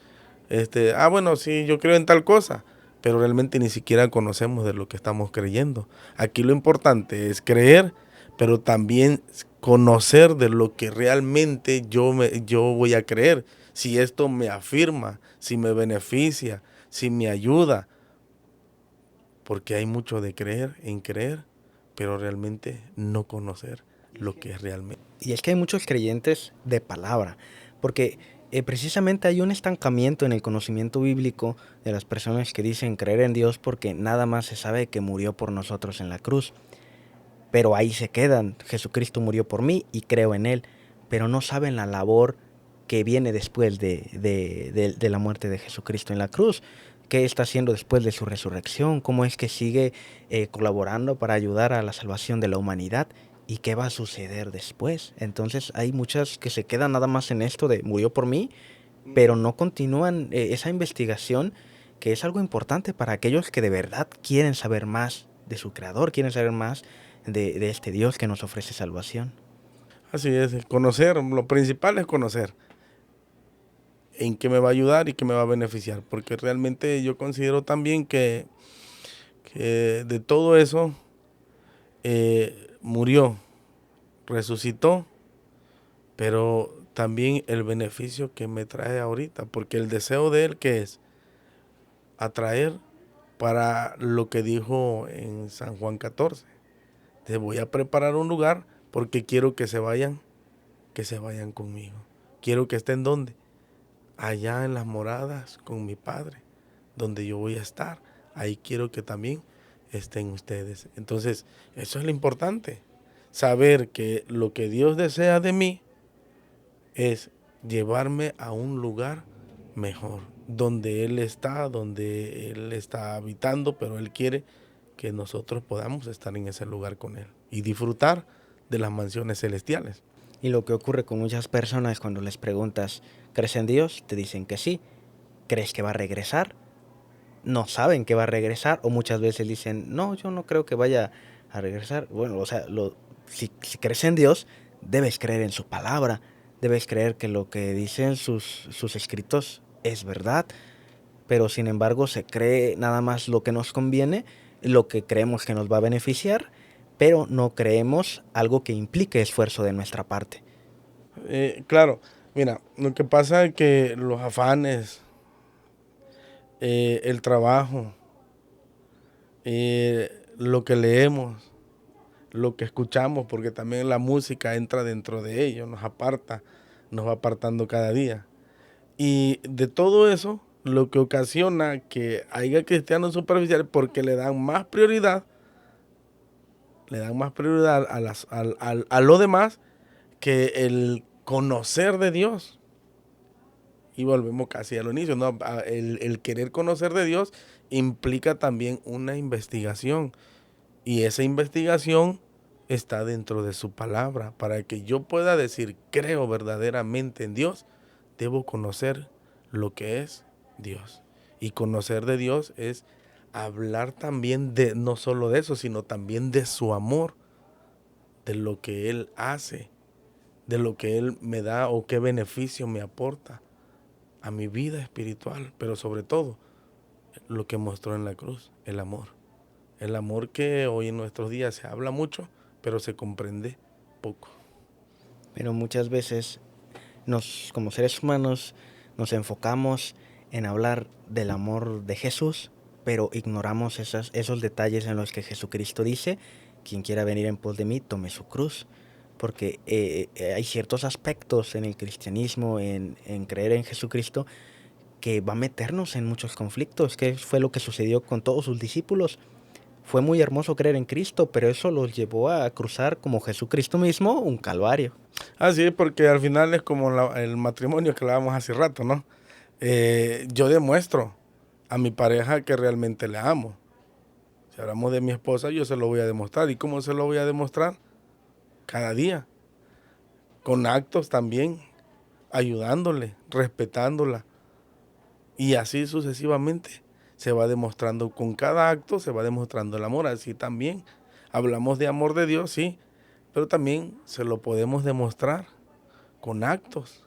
bueno, sí, yo creo en tal cosa, pero realmente ni siquiera conocemos de lo que estamos creyendo. Aquí lo importante es creer, pero también conocer de lo que realmente yo voy a creer. Si esto me afirma, si me beneficia, si me ayuda, porque hay mucho de creer en creer, pero realmente no conocer lo que es realmente. Y es que hay muchos creyentes de palabra, porque precisamente hay un estancamiento en el conocimiento bíblico de las personas que dicen creer en Dios porque nada más se sabe que murió por nosotros en la cruz. Pero ahí se quedan, Jesucristo murió por mí y creo en Él, pero no saben la labor que viene después de la muerte de Jesucristo en la cruz. ¿Qué está haciendo después de su resurrección? ¿Cómo es que sigue colaborando para ayudar a la salvación de la humanidad? ¿Y qué va a suceder después? Entonces hay muchas que se quedan nada más en esto de murió por mí, pero no continúan esa investigación, que es algo importante para aquellos que de verdad quieren saber más de su creador, quieren saber más de este Dios que nos ofrece salvación. Así es, conocer, lo principal es conocer en qué me va a ayudar y qué me va a beneficiar, porque realmente yo considero también que de todo eso murió, resucitó, pero también el beneficio que me trae ahorita, porque el deseo de Él que es atraer para lo que dijo en San Juan 14, te voy a preparar un lugar porque quiero que se vayan conmigo. Quiero que estén donde, allá en las moradas con mi Padre, donde yo voy a estar. Ahí quiero que también estén ustedes. Entonces, eso es lo importante. Saber que lo que Dios desea de mí es llevarme a un lugar mejor, donde donde Él está habitando, pero Él quiere que nosotros podamos estar en ese lugar con Él y disfrutar de las mansiones celestiales. Y lo que ocurre con muchas personas cuando les preguntas, ¿crees en Dios? Te dicen que sí. ¿Crees que va a regresar? No saben que va a regresar, o muchas veces dicen, no, yo no creo que vaya a regresar. Bueno, o sea, si crees en Dios, debes creer en su palabra, debes creer que lo que dicen sus escritos es verdad, pero sin embargo se cree nada más lo que nos conviene, lo que creemos que nos va a beneficiar, pero no creemos algo que implique esfuerzo de nuestra parte. Claro, mira, lo que pasa es que los afanes, el trabajo, lo que leemos, lo que escuchamos, porque también la música entra dentro de ello, nos aparta, nos va apartando cada día. Y de todo eso, lo que ocasiona que haya cristianos superficiales porque le dan más prioridad a lo demás que el conocer de Dios. Y volvemos casi al inicio, ¿no? El querer conocer de Dios implica también una investigación. Y esa investigación está dentro de su palabra. Para que yo pueda decir, creo verdaderamente en Dios, debo conocer lo que es Dios. Y conocer de Dios es hablar también de, no solo de eso, sino también de su amor, de lo que Él hace, de lo que Él me da o qué beneficio me aporta a mi vida espiritual, pero sobre todo lo que mostró en la cruz, el amor. El amor que hoy en nuestros días se habla mucho, pero se comprende poco. Pero muchas veces como seres humanos, nos enfocamos en hablar del amor de Jesús, pero ignoramos esos detalles en los que Jesucristo dice, quien quiera venir en pos de mí, tome su cruz. Porque hay ciertos aspectos en el cristianismo, en creer en Jesucristo, que va a meternos en muchos conflictos, que fue lo que sucedió con todos sus discípulos. Fue muy hermoso creer en Cristo, pero eso los llevó a cruzar, como Jesucristo mismo, un calvario. Así es, porque al final es como el matrimonio que hablábamos hace rato, ¿no? Yo demuestro a mi pareja que realmente le amo. Si hablamos de mi esposa, yo se lo voy a demostrar. ¿Y cómo se lo voy a demostrar? Cada día. Con actos también. ayudándole, respetándola. Y así sucesivamente se va demostrando, con cada acto se va demostrando el amor. Así también hablamos de amor de Dios, sí, pero también se lo podemos demostrar con actos.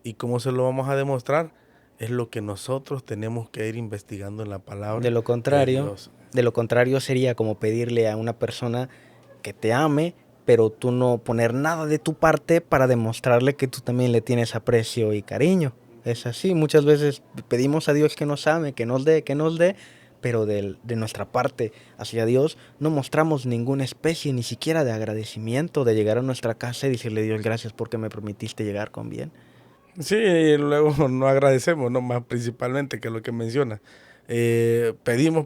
¿Y cómo se lo vamos a demostrar? Es lo que nosotros tenemos que ir investigando en la De palabra lo de contrario, Dios. de lo contrario sería como pedirle a una persona que te ame, pero tú no poner nada de tu parte para demostrarle que tú también le tienes aprecio y cariño. Es así, muchas veces pedimos a Dios que nos ame, que nos dé, pero de nuestra parte hacia Dios no mostramos ninguna especie, ni siquiera de agradecimiento, de llegar a nuestra casa y decirle: Dios, gracias porque me permitiste llegar con bien. Sí, y luego no agradecemos, no más principalmente que lo que menciona. Pedimos,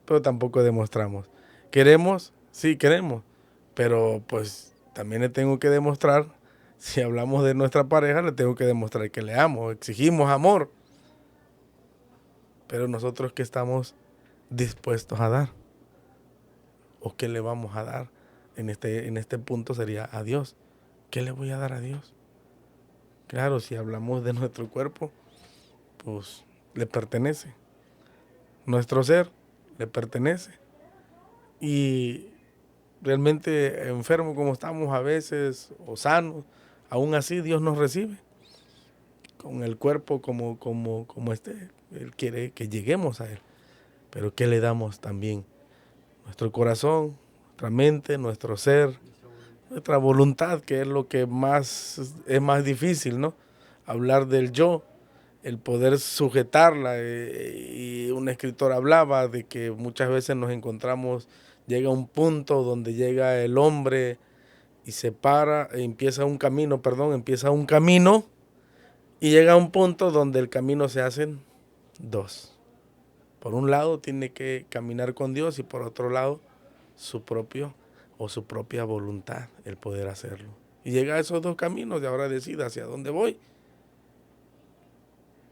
pero tampoco demostramos. Queremos, sí queremos, pero pues también le tengo que demostrar, si hablamos de nuestra pareja, le tengo que demostrar que le amo, exigimos amor, pero nosotros qué estamos dispuestos a dar o qué le vamos a dar en este punto sería a Dios. ¿Qué le voy a dar a Dios? Claro, si hablamos de nuestro cuerpo, pues le pertenece. Nuestro ser le pertenece. Y realmente enfermo como estamos a veces o sanos, aún así Dios nos recibe con el cuerpo como esté. Él quiere que lleguemos a Él. Pero ¿qué le damos también? Nuestro corazón, nuestra mente, nuestro ser, nuestra voluntad, que es lo que es más difícil, ¿no? Hablar del yo, el poder sujetarla. Y un escritor hablaba de que muchas veces nos encontramos, llega un punto donde llega el hombre y se para, empieza un camino y llega a un punto donde el camino se hacen dos. Por un lado tiene que caminar con Dios y por otro lado su propio o su propia voluntad, el poder hacerlo. Y llega a esos dos caminos y ahora decida hacia dónde voy.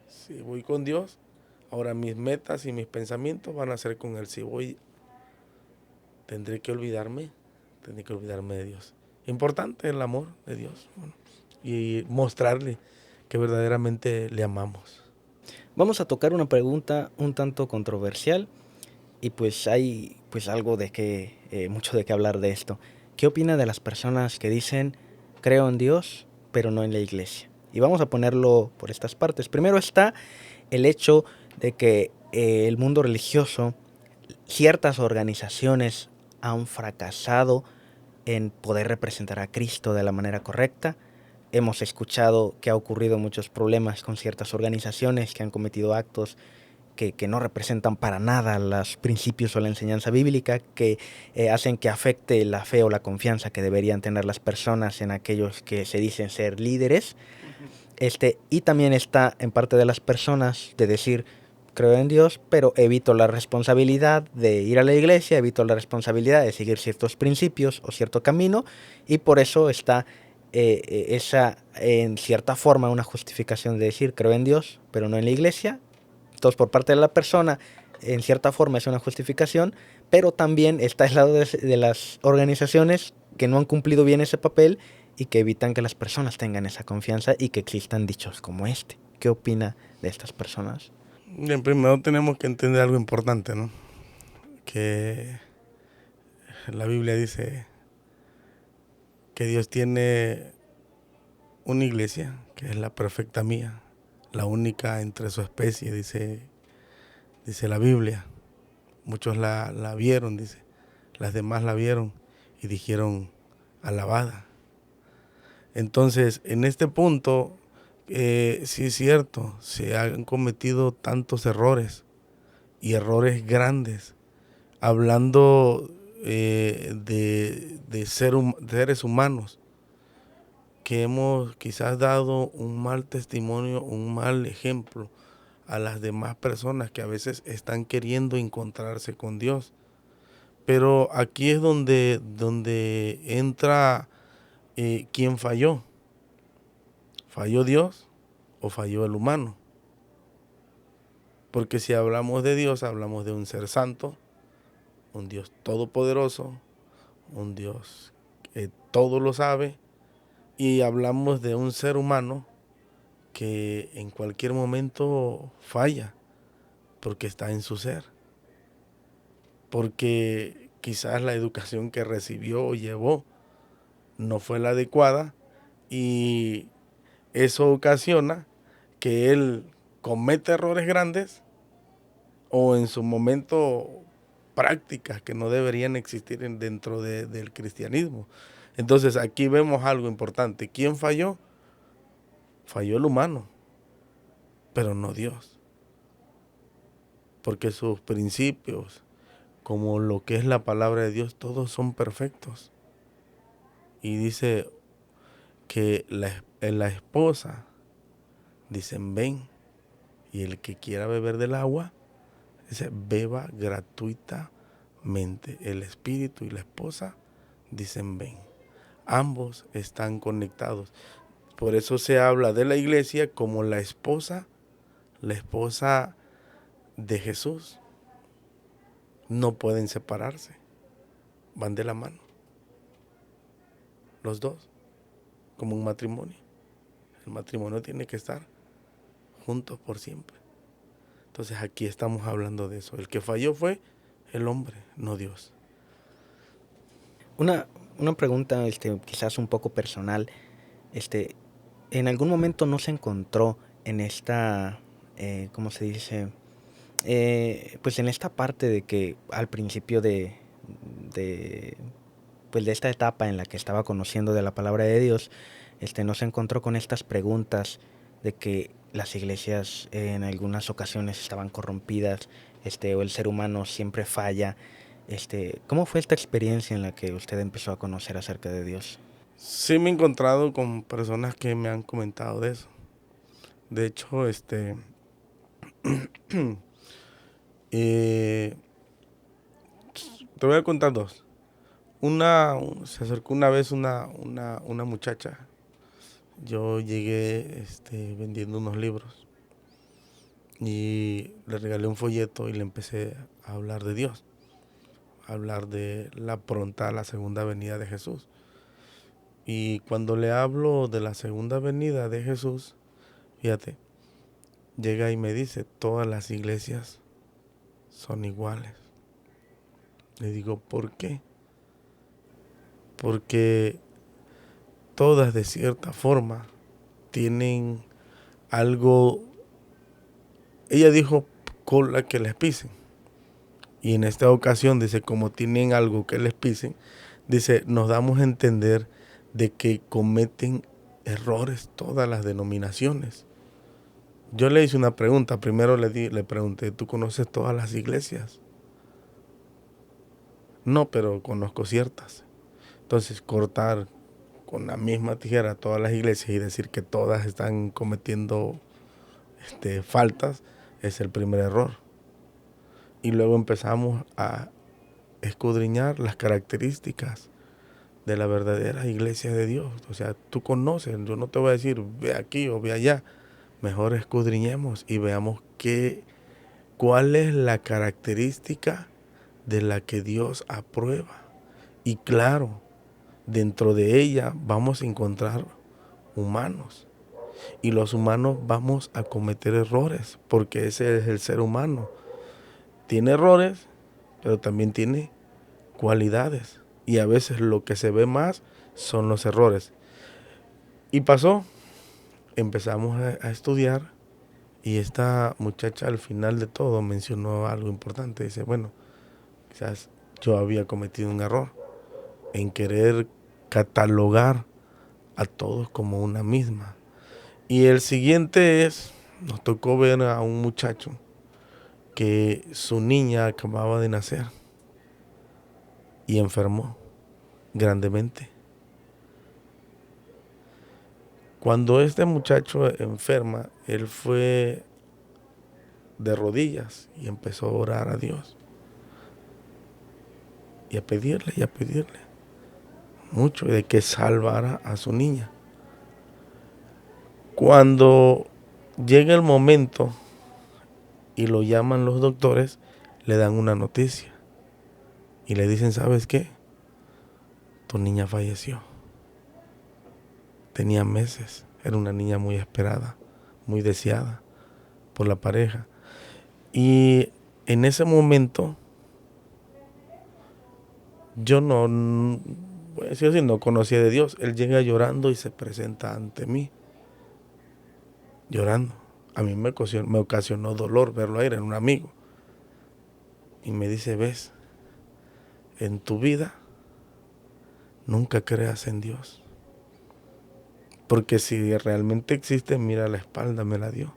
Si voy con Dios, ahora mis metas y mis pensamientos van a ser con Él. Si voy, tendré que olvidarme de Dios. Importante el amor de Dios, bueno, y mostrarle que verdaderamente le amamos. Vamos a tocar una pregunta un tanto controversial y pues hay pues algo de que, mucho de qué hablar de esto. ¿Qué opina de las personas que dicen creo en Dios, pero no en la iglesia? Y vamos a ponerlo por estas partes. Primero está el hecho de que el mundo religioso, ciertas organizaciones han fracasado en poder representar a Cristo de la manera correcta. Hemos escuchado que ha ocurrido muchos problemas con ciertas organizaciones que han cometido actos que no representan para nada los principios o la enseñanza bíblica, que hacen que afecte la fe o la confianza que deberían tener las personas en aquellos que se dicen ser líderes. Y también está en parte de las personas de decir, creo en Dios, pero evito la responsabilidad de ir a la iglesia, evito la responsabilidad de seguir ciertos principios o cierto camino, y por eso está esa, en cierta forma, una justificación de decir, creo en Dios, pero no en la iglesia. Entonces, por parte de la persona, en cierta forma es una justificación, pero también está el lado de las organizaciones que no han cumplido bien ese papel y que evitan que las personas tengan esa confianza y que existan dichos como este. ¿Qué opina de estas personas? Bien, primero tenemos que entender algo importante, ¿no? Que la Biblia dice que Dios tiene una iglesia, que es la perfecta mía, la única entre su especie, dice la Biblia. Muchos la vieron, dice. Las demás la vieron y dijeron alabada. Entonces, en este punto, sí es cierto, se han cometido tantos errores y errores grandes, hablando de seres humanos, que hemos quizás dado un mal testimonio, un mal ejemplo a las demás personas que a veces están queriendo encontrarse con Dios. Pero aquí es donde entra quién falló. ¿Falló Dios o falló el humano? Porque si hablamos de Dios, hablamos de un ser santo, un Dios todopoderoso, un Dios que todo lo sabe, Y hablamos de un ser humano que en cualquier momento falla, porque está en su ser, porque quizás la educación que recibió o llevó no fue la adecuada y eso ocasiona que él cometa errores grandes o en su momento prácticas que no deberían existir dentro del cristianismo. Entonces aquí vemos algo importante. ¿Quién falló? Falló el humano, pero no Dios. Porque sus principios, como lo que es la palabra de Dios, todos son perfectos. Y dice que la esposa, dicen ven, y el que quiera beber del agua, dice beba gratuitamente. El espíritu y la esposa dicen ven. Ambos están conectados. Por eso se habla de la iglesia como la esposa de Jesús. No pueden separarse, van de la mano, los dos, como un matrimonio. El matrimonio tiene que estar juntos por siempre. Entonces aquí estamos hablando de eso. El que falló fue el hombre, no Dios. Una, una pregunta, quizás un poco personal. Este, ¿En algún momento no se encontró en esta, ¿cómo se dice? Pues en esta parte de que al principio de, pues de esta etapa en la que estaba conociendo de la palabra de Dios, no se encontró con estas preguntas de que las iglesias en algunas ocasiones estaban corrompidas, o el ser humano siempre falla? ¿Cómo fue esta experiencia en la que usted empezó a conocer acerca de Dios? Sí me he encontrado con personas que me han comentado de eso. De hecho, eh, te voy a contar dos. Se acercó una vez una muchacha. Yo llegué vendiendo unos libros y le regalé un folleto y le empecé a hablar de Dios, a hablar de la segunda venida de Jesús. Y cuando le hablo de la segunda venida de Jesús, fíjate, llega y me dice, todas las iglesias son iguales. Le digo, ¿por qué? Porque todas de cierta forma tienen algo, ella dijo, cola que les pisen. Y en esta ocasión dice, como tienen algo que les pisen, dice, nos damos a entender de que cometen errores todas las denominaciones. Yo le hice una pregunta, primero le pregunté, ¿tú conoces todas las iglesias? No, pero conozco ciertas. Entonces, cortar con la misma tijera todas las iglesias y decir que todas están cometiendo faltas es el primer error. Y luego empezamos a escudriñar las características de la verdadera iglesia de Dios. O sea, tú conoces, yo no te voy a decir ve aquí o ve allá. Mejor escudriñemos y veamos cuál es la característica de la que Dios aprueba. Y claro, dentro de ella vamos a encontrar humanos. Y los humanos vamos a cometer errores, porque ese es el ser humano. Tiene errores, pero también tiene cualidades. Y a veces lo que se ve más son los errores. Y pasó, empezamos a estudiar y esta muchacha al final de todo mencionó algo importante. Dice, bueno, quizás yo había cometido un error en querer catalogar a todos como una misma. Y el siguiente nos tocó ver a un muchacho que su niña acababa de nacer y enfermó grandemente. Cuando este muchacho enferma, él fue de rodillas y empezó a orar a Dios y a pedirle mucho de que salvara a su niña. Cuando llega el momento y lo llaman los doctores, le dan una noticia y le dicen, ¿sabes qué? Tu niña falleció. tenía meses, era una niña muy esperada, muy deseada por la pareja. Y en ese momento yo voy a decir así, no conocía de Dios. Él llega llorando y se presenta ante mí, llorando. A mí me ocasionó dolor verlo a él, era un amigo. Y me dice, ves, en tu vida nunca creas en Dios. Porque si realmente existe, mira la espalda, me la dio.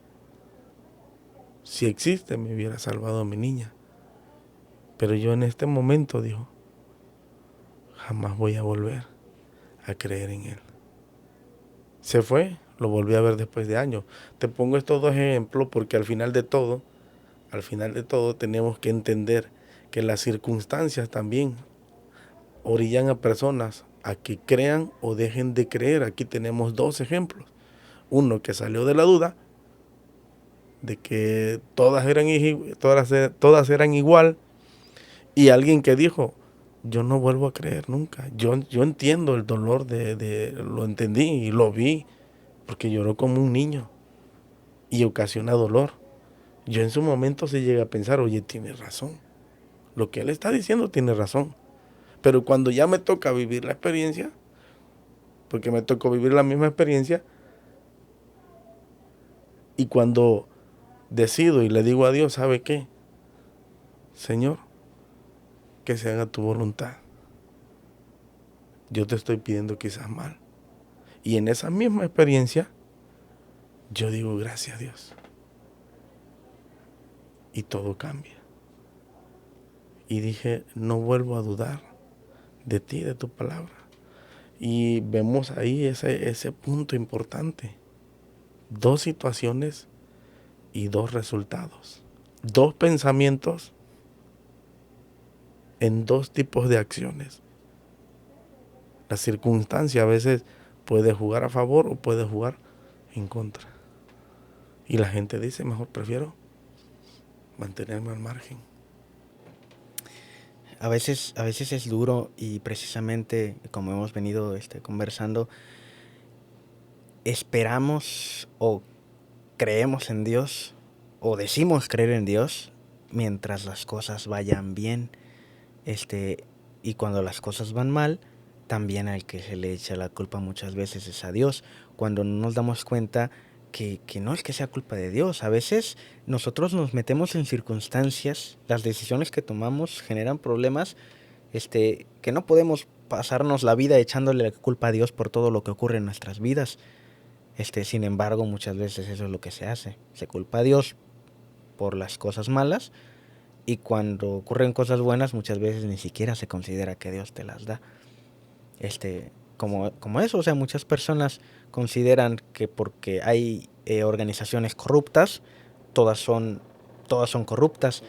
Si existe, me hubiera salvado a mi niña. Pero yo en este momento, dijo, jamás voy a volver a creer en Él. Se fue, lo volví a ver después de años. Te pongo estos dos ejemplos porque al final de todo tenemos que entender que las circunstancias también orillan a personas a que crean o dejen de creer. Aquí tenemos dos ejemplos. Uno que salió de la duda, de que todas eran igual, y alguien que dijo, yo no vuelvo a creer nunca. Yo entiendo el dolor lo entendí y lo vi, porque lloró como un niño y ocasiona dolor. Yo en su momento se llega a pensar, oye, tiene razón. Lo que él está diciendo tiene razón. Pero cuando ya me toca vivir la experiencia, porque me tocó vivir la misma experiencia, y cuando decido y le digo a Dios, ¿sabe qué? Señor, que se haga tu voluntad. Yo te estoy pidiendo quizás mal. Y en esa misma experiencia, yo digo, gracias a Dios. Y todo cambia. Y dije, no vuelvo a dudar de ti, de tu palabra. Y vemos ahí ese punto importante. Dos situaciones y dos resultados. Dos pensamientos en dos tipos de acciones. La circunstancia a veces puede jugar a favor o puede jugar en contra. Y la gente dice, mejor prefiero mantenerme al margen. A veces es duro y precisamente como hemos venido conversando, esperamos o creemos en Dios o decimos creer en Dios mientras las cosas vayan bien. Y cuando las cosas van mal, también al que se le echa la culpa muchas veces es a Dios, cuando no nos damos cuenta que no es que sea culpa de Dios. A veces nosotros nos metemos en circunstancias, las decisiones que tomamos generan problemas, que no podemos pasarnos la vida echándole la culpa a Dios por todo lo que ocurre en nuestras vidas. Sin embargo, muchas veces eso es lo que se hace. Se culpa a Dios por las cosas malas, y cuando ocurren cosas buenas, muchas veces ni siquiera se considera que Dios te las da. Como eso, o sea, muchas personas consideran que porque hay organizaciones corruptas, todas son corruptas.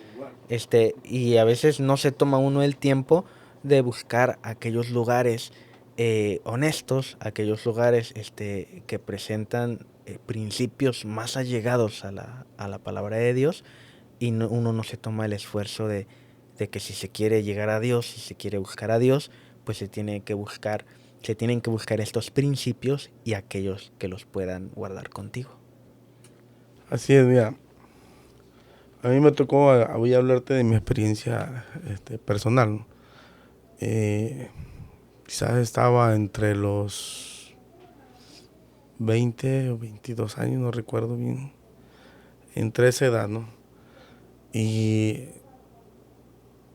Y a veces no se toma uno el tiempo de buscar aquellos lugares honestos, aquellos lugares que presentan principios más allegados a la palabra de Dios, y uno no se toma el esfuerzo de que si se quiere llegar a Dios, si se quiere buscar a Dios, pues se tienen que buscar estos principios y aquellos que los puedan guardar contigo. Así es, mira. A mí me tocó, voy a hablarte de mi experiencia personal, ¿no? Quizás estaba entre los 20 o 22 años, no recuerdo bien, entre esa edad, ¿no? Y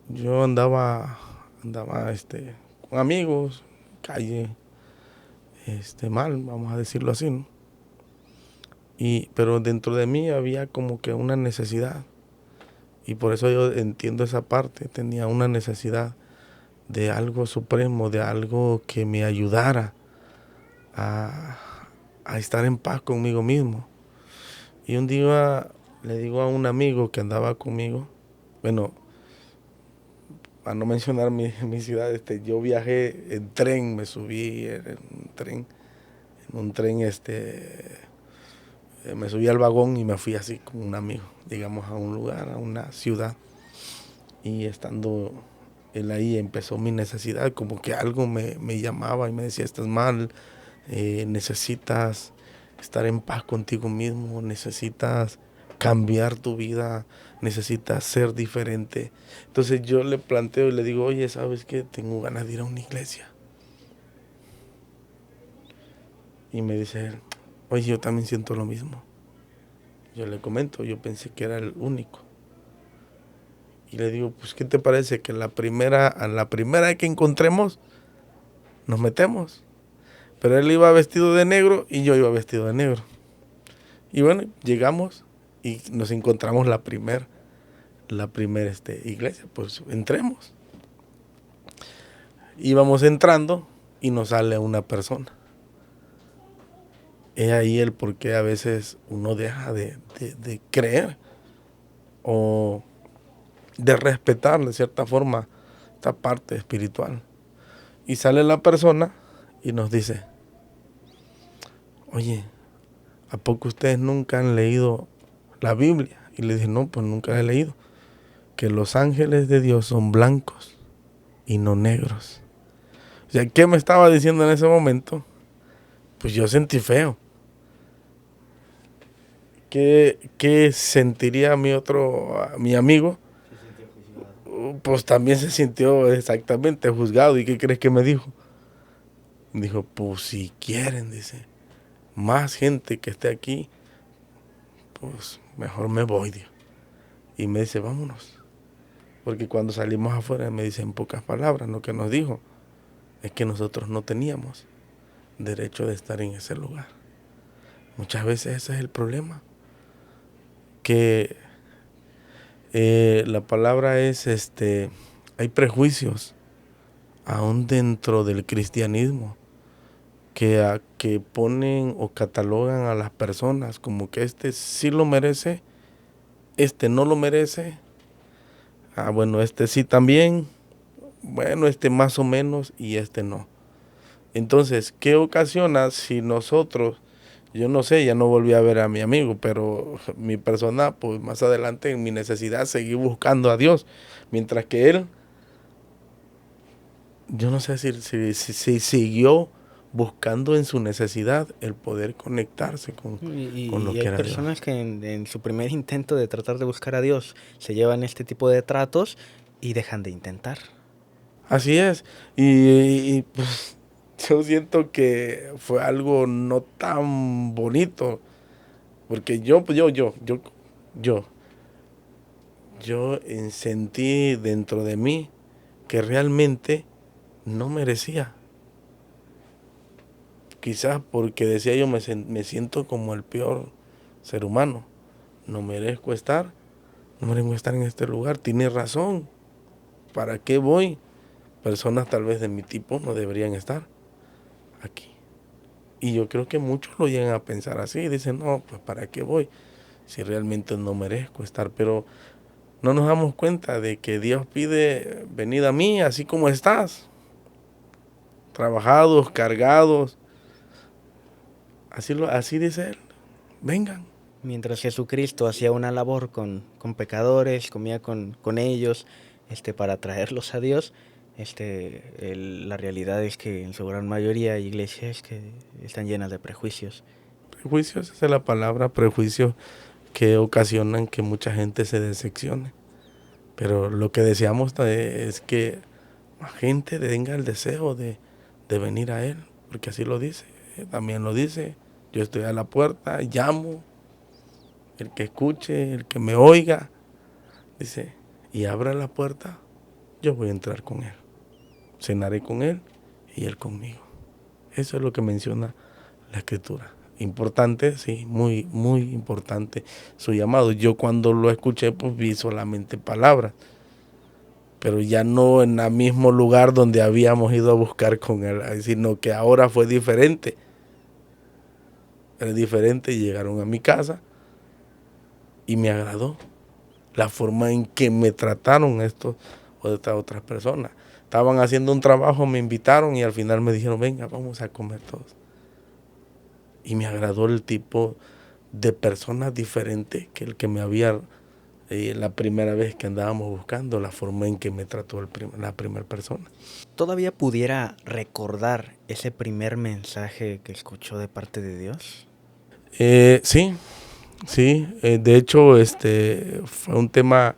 yo andaba con amigos, calle, mal, vamos a decirlo así, ¿no? Pero dentro de mí había como que una necesidad, y por eso yo entiendo esa parte. Tenía una necesidad de algo supremo, de algo que me ayudara a estar en paz conmigo mismo. Y un día le digo a un amigo que andaba conmigo, bueno, para no mencionar mi ciudad, yo viajé en tren, me subí en un tren, me subí al vagón y me fui así con un amigo, digamos, a un lugar, a una ciudad. Y estando él ahí empezó mi necesidad, como que algo me llamaba y me decía, estás mal, necesitas estar en paz contigo mismo, necesitas cambiar tu vida, necesitas ser diferente. Entonces yo le planteo y le digo, oye, ¿sabes qué? Tengo ganas de ir a una iglesia. Y me dice él, oye, yo también siento lo mismo. Yo le comento, yo pensé que era el único. Y le digo, pues, ¿qué te parece que a la primera que encontremos, nos metemos? Pero él iba vestido de negro y yo iba vestido de negro. Y bueno, llegamos y nos encontramos la primera iglesia, pues entremos. Íbamos entrando y nos sale una persona. Es ahí el por qué a veces uno deja de creer o de respetar de cierta forma esta parte espiritual. Y sale la persona y nos dice, oye, ¿a poco ustedes nunca han leído la Biblia? Y le dije, no, pues nunca la he leído. Que los ángeles de Dios son blancos y no negros. O sea, ¿qué me estaba diciendo en ese momento? Pues yo sentí feo. ¿Qué sentiría mi amigo? Pues también se sintió exactamente juzgado. ¿Y qué crees que me dijo? Dijo, pues si quieren, dice, más gente que esté aquí, pues mejor me voy, Dios. Y me dice, vámonos. Porque cuando salimos afuera me dice en pocas palabras, lo que nos dijo es que nosotros no teníamos derecho de estar en ese lugar. Muchas veces ese es el problema. Que la palabra es, hay prejuicios aún dentro del cristianismo que ponen o catalogan a las personas como que este sí lo merece, este no lo merece, bueno, este sí también, bueno, este más o menos y este no. Entonces, ¿qué ocasiona si nosotros, yo no sé, ya no volví a ver a mi amigo, pero mi persona, pues más adelante en mi necesidad seguí buscando a Dios, mientras que él, yo no sé si siguió buscando en su necesidad el poder conectarse con lo Y que hay era Dios. personas que en su primer intento de tratar de buscar a Dios se llevan este tipo de tratos y dejan de intentar. Así es, pues yo siento que fue algo no tan bonito, porque yo sentí dentro de mí que realmente no merecía. Quizás porque decía yo me siento como el peor ser humano. No merezco estar, no merezco estar en este lugar. Tiene razón. ¿Para qué voy? Personas tal vez de mi tipo no deberían estar aquí. Y yo creo que muchos lo llegan a pensar así. Dicen, no, pues ¿para qué voy? Si realmente no merezco estar. Pero no nos damos cuenta de que Dios pide, venid a mí así como estás. Trabajados, cargados. Así dice Él. Vengan. Mientras Jesucristo hacía una labor con pecadores, comía con ellos, para traerlos a Dios, la realidad es que en su gran mayoría hay iglesias que están llenas de prejuicios. Prejuicios, esa es la palabra, prejuicios que ocasionan que mucha gente se decepcione. Pero lo que deseamos es que la gente tenga el deseo de venir a Él, porque así lo dice, también lo dice. Yo estoy a la puerta, llamo, el que escuche, el que me oiga, dice, y abra la puerta, yo voy a entrar con Él. Cenaré con Él y Él conmigo. Eso es lo que menciona la Escritura. Importante, sí, muy, muy importante su llamado. Yo cuando lo escuché, pues vi solamente palabras, pero ya no en el mismo lugar donde habíamos ido a buscar con Él, sino que ahora fue diferente. Es diferente, llegaron a mi casa y me agradó la forma en que me trataron estas otras personas. Estaban haciendo un trabajo, me invitaron y al final me dijeron, venga, vamos a comer todos. Y me agradó el tipo de personas diferentes que el que me había la primera vez que andábamos buscando, la forma en que me trató la primera persona. ¿Todavía pudiera recordar ese primer mensaje que escuchó de parte de Dios? Sí, sí. De hecho, fue un tema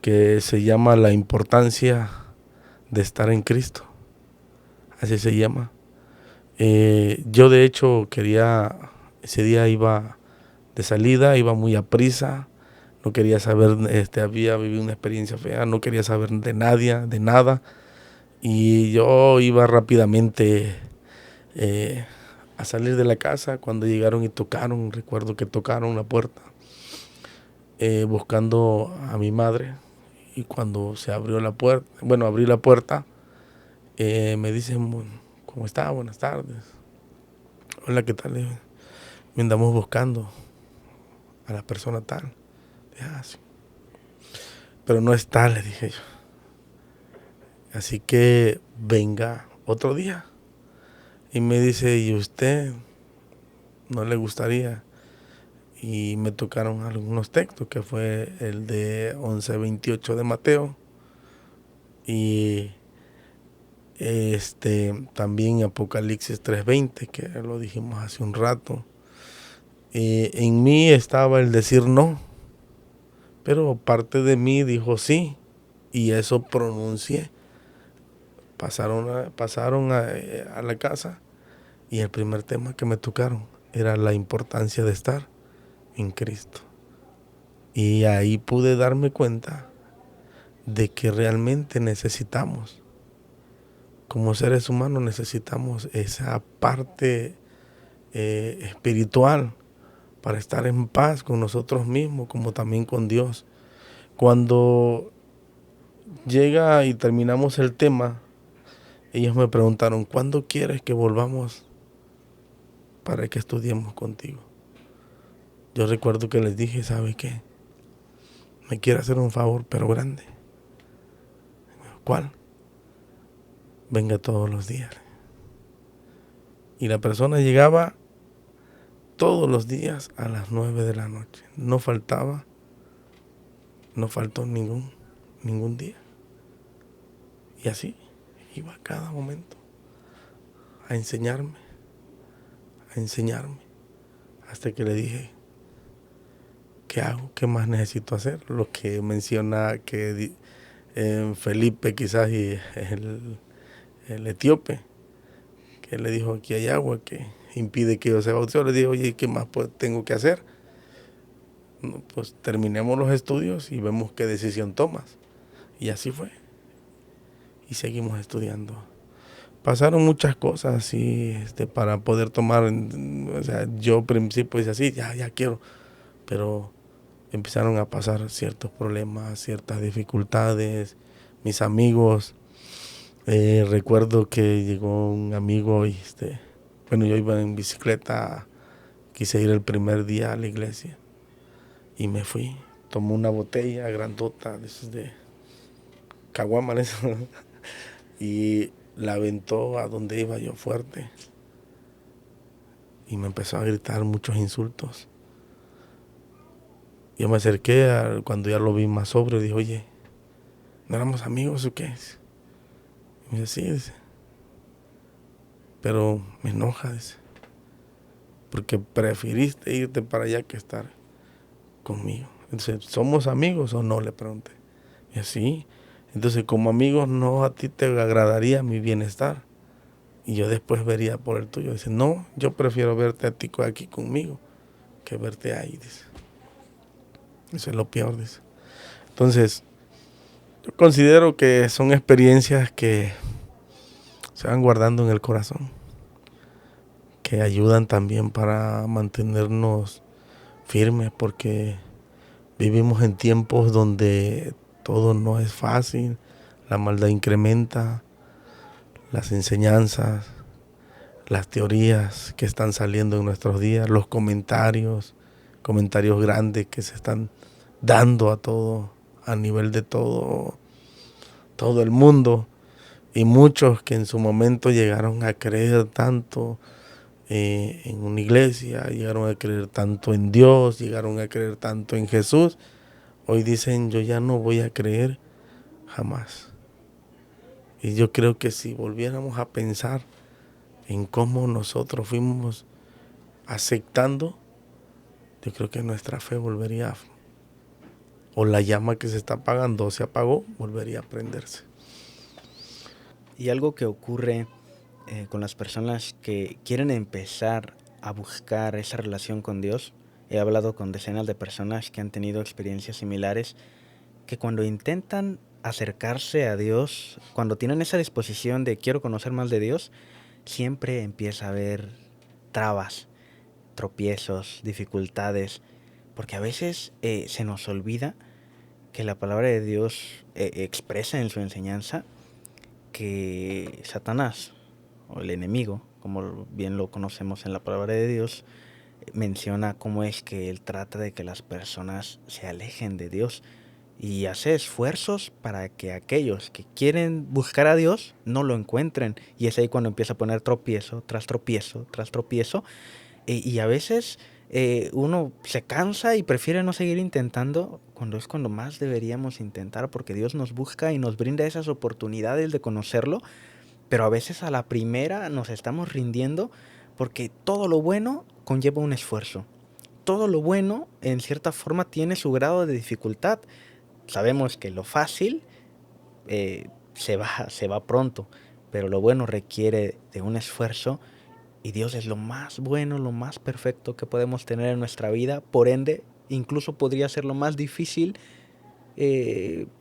que se llama la importancia de estar en Cristo. Así se llama. Yo de hecho ese día iba de salida, iba muy a prisa, no quería saber, había vivido una experiencia fea, no quería saber de nadie, de nada, y yo iba rápidamente a salir de la casa cuando llegaron y tocaron, recuerdo que tocaron la puerta, buscando a mi madre, y cuando se abrió la puerta, bueno, abrí la puerta, me dicen, ¿cómo está? Buenas tardes. Hola, ¿qué tal? Me andamos buscando a la persona tal. Sí. Pero no está, le dije yo. Así que venga otro día. Y me dice, ¿y usted no le gustaría? Y me tocaron algunos textos, que fue el de 11:28 de Mateo. Y también Apocalipsis 3:20, que lo dijimos hace un rato. En mí estaba el decir no, pero parte de mí dijo sí, y eso pronuncié. Pasaron a la casa, y el primer tema que me tocaron era la importancia de estar en Cristo. Y ahí pude darme cuenta de que realmente necesitamos, como seres humanos, necesitamos esa parte espiritual para estar en paz con nosotros mismos, como también con Dios. Cuando llega y terminamos el tema, ellos me preguntaron, ¿cuándo quieres que volvamos para que estudiemos contigo? Yo recuerdo que les dije, ¿sabe qué? Me quiere hacer un favor, pero grande. ¿Cuál? Venga todos los días. Y la persona llegaba todos los días a las 9 de la noche. No faltaba, no faltó ningún día. Y así iba a cada momento a enseñarme, hasta que le dije, ¿qué hago? ¿Qué más necesito hacer? Lo que menciona que Felipe quizás, y el etíope, que le dijo, aquí hay agua que impide que yo sea bautizado. Le dije, oye, ¿qué más tengo que hacer? No, pues terminemos los estudios y vemos qué decisión tomas. Y así fue. Y seguimos estudiando. Pasaron muchas cosas y para poder tomar, o sea, yo al principio decía así, ya quiero, pero empezaron a pasar ciertos problemas, ciertas dificultades. Mis amigos, recuerdo que llegó un amigo y bueno, yo iba en bicicleta, quise ir el primer día a la iglesia y me fui. Tomé una botella grandota de esos de caguama y la aventó a donde iba yo fuerte y me empezó a gritar muchos insultos. Yo me acerqué cuando ya lo vi más sobrio y dije, oye, ¿no éramos amigos o qué? Y me dice, sí, dice, pero me enoja, dice, porque preferiste irte para allá que estar conmigo. Entonces, ¿somos amigos o no? Le pregunté. Y así, entonces como amigos no a ti te agradaría mi bienestar y yo después vería por el tuyo. Dice, no, yo prefiero verte a ti aquí conmigo que verte ahí, dice. Eso es lo peor, dice. Entonces, yo considero que son experiencias que se van guardando en el corazón, que ayudan también para mantenernos firmes, porque vivimos en tiempos donde todo no es fácil, la maldad incrementa, las enseñanzas, las teorías que están saliendo en nuestros días, los comentarios grandes que se están dando a todo, a nivel de todo el mundo, y muchos que en su momento llegaron a creer tanto en una iglesia, llegaron a creer tanto en Dios, llegaron a creer tanto en Jesús, hoy dicen yo ya no voy a creer jamás. Y yo creo que si volviéramos a pensar en cómo nosotros fuimos aceptando, yo creo que nuestra fe volvería, o la llama que se está apagando se apagó, volvería a prenderse. Y algo que ocurre con las personas que quieren empezar a buscar esa relación con Dios, he hablado con decenas de personas que han tenido experiencias similares, que cuando intentan acercarse a Dios, cuando tienen esa disposición de quiero conocer más de Dios, siempre empieza a haber trabas, tropiezos, dificultades, porque a veces se nos olvida que la palabra de Dios expresa en su enseñanza que Satanás, o el enemigo, como bien lo conocemos en la palabra de Dios, menciona cómo es que él trata de que las personas se alejen de Dios y hace esfuerzos para que aquellos que quieren buscar a Dios no lo encuentren. Y es ahí cuando empieza a poner tropiezo tras tropiezo tras tropiezo. Y a veces uno se cansa y prefiere no seguir intentando cuando es cuando más deberíamos intentar, porque Dios nos busca y nos brinda esas oportunidades de conocerlo, pero a veces a la primera nos estamos rindiendo porque todo lo bueno conlleva un esfuerzo. Todo lo bueno en cierta forma tiene su grado de dificultad. Sabemos que lo fácil se va pronto, pero lo bueno requiere de un esfuerzo y Dios es lo más bueno, lo más perfecto que podemos tener en nuestra vida. Por ende, incluso podría ser lo más difícil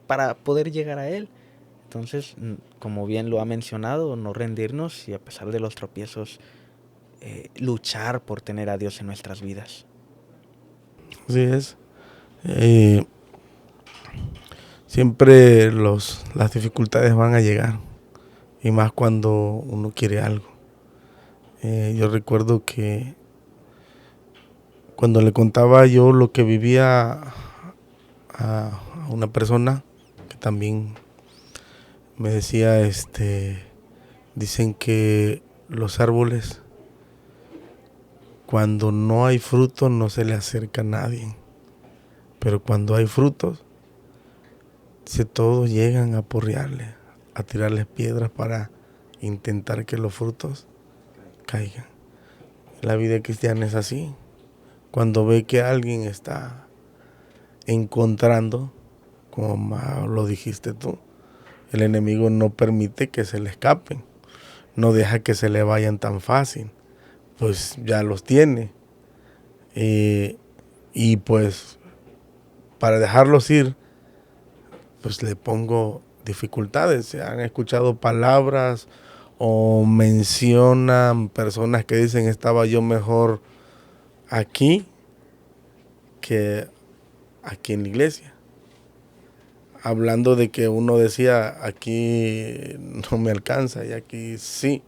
para poder llegar a Él. Entonces, como bien lo ha mencionado, no rendirnos y a pesar de los tropiezos, luchar por tener a Dios en nuestras vidas. Así es. Siempre las dificultades van a llegar, y más cuando uno quiere algo. Yo recuerdo que cuando le contaba yo lo que vivía a una persona que también me decía, dicen que los árboles, cuando no hay frutos no se le acerca a nadie, pero cuando hay frutos, todos llegan a porrearle, a tirarles piedras para intentar que los frutos caigan. La vida cristiana es así. Cuando ve que alguien está encontrando, como lo dijiste tú, el enemigo no permite que se le escapen, no deja que se le vayan tan fácil, pues ya los tiene. Y pues para dejarlos ir, pues le pongo dificultades. Se han escuchado palabras o mencionan personas que dicen estaba yo mejor aquí que aquí en la iglesia. Hablando de que uno decía aquí no me alcanza y aquí sí,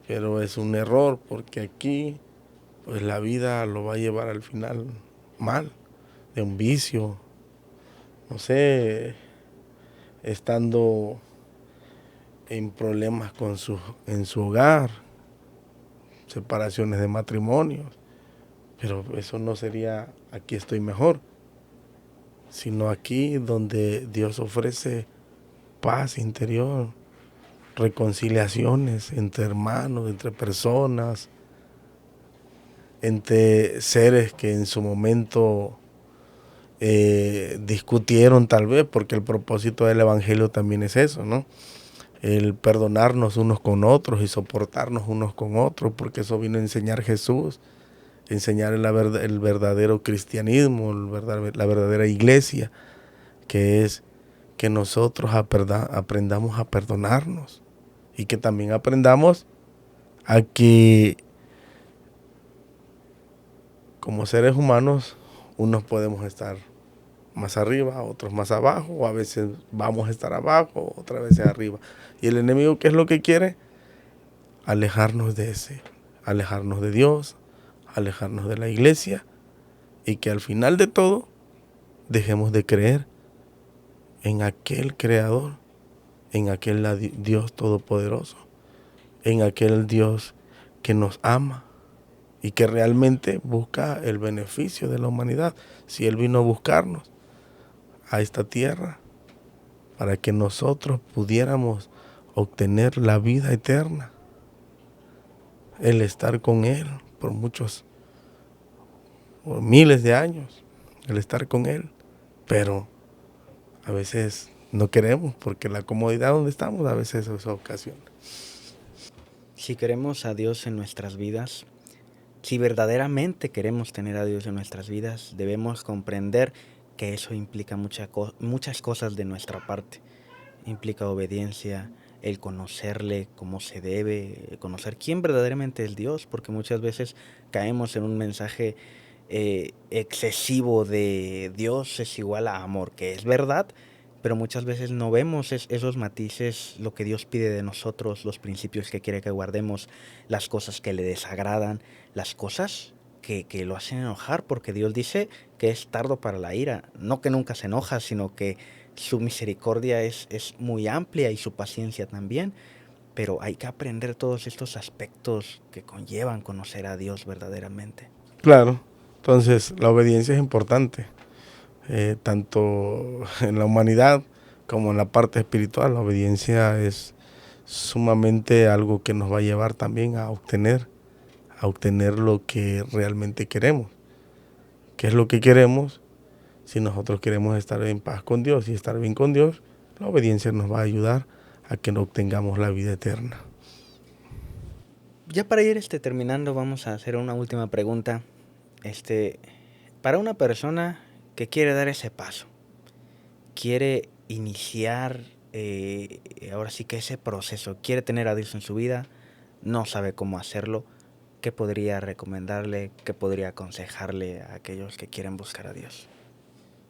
pero es un error porque aquí pues la vida lo va a llevar al final mal, de un vicio, no sé, estando en problemas en su hogar, separaciones de matrimonios, pero eso no sería aquí estoy mejor, sino aquí donde Dios ofrece paz interior, reconciliaciones entre hermanos, entre personas, entre seres que en su momento discutieron tal vez, porque el propósito del evangelio también es eso, ¿no? El perdonarnos unos con otros y soportarnos unos con otros, porque eso vino a enseñar Jesús, enseñar el verdadero cristianismo, la verdadera iglesia, que es que nosotros aprendamos a perdonarnos y que también aprendamos a que como seres humanos unos podemos estar más arriba, otros más abajo, o a veces vamos a estar abajo, otras veces arriba. Y el enemigo, ¿qué es lo que quiere? Alejarnos alejarnos de Dios, alejarnos de la iglesia, y que al final de todo dejemos de creer en aquel creador, en aquel Dios todopoderoso, en aquel Dios que nos ama y que realmente busca el beneficio de la humanidad. Si Él vino a buscarnos, a esta tierra para que nosotros pudiéramos obtener la vida eterna, el estar con Él por por miles de años, el estar con Él, pero a veces no queremos porque la comodidad donde estamos a veces eso ocasiona. Si queremos a Dios en nuestras vidas, si verdaderamente queremos tener a Dios en nuestras vidas, debemos comprender que eso implica muchas cosas de nuestra parte. Implica obediencia, el conocerle como se debe, conocer quién verdaderamente es Dios, porque muchas veces caemos en un mensaje excesivo de Dios es igual a amor, que es verdad, pero muchas veces no vemos esos matices, lo que Dios pide de nosotros, los principios que quiere que guardemos, las cosas que le desagradan, las cosas que lo hacen enojar, porque Dios dice que es tardo para la ira, no que nunca se enoja, sino que su misericordia es muy amplia y su paciencia también, pero hay que aprender todos estos aspectos que conllevan conocer a Dios verdaderamente. Claro, entonces la obediencia es importante, tanto en la humanidad como en la parte espiritual. La obediencia es sumamente algo que nos va a llevar también a obtener lo que realmente queremos. ¿Qué es lo que queremos? Si nosotros queremos estar en paz con Dios y estar bien con Dios, la obediencia nos va a ayudar a que no obtengamos la vida eterna. Ya para ir terminando, vamos a hacer una última pregunta. Para una persona que quiere dar ese paso, quiere iniciar ahora sí que ese proceso, quiere tener a Dios en su vida, no sabe cómo hacerlo, ¿qué podría recomendarle, qué podría aconsejarle a aquellos que quieren buscar a Dios?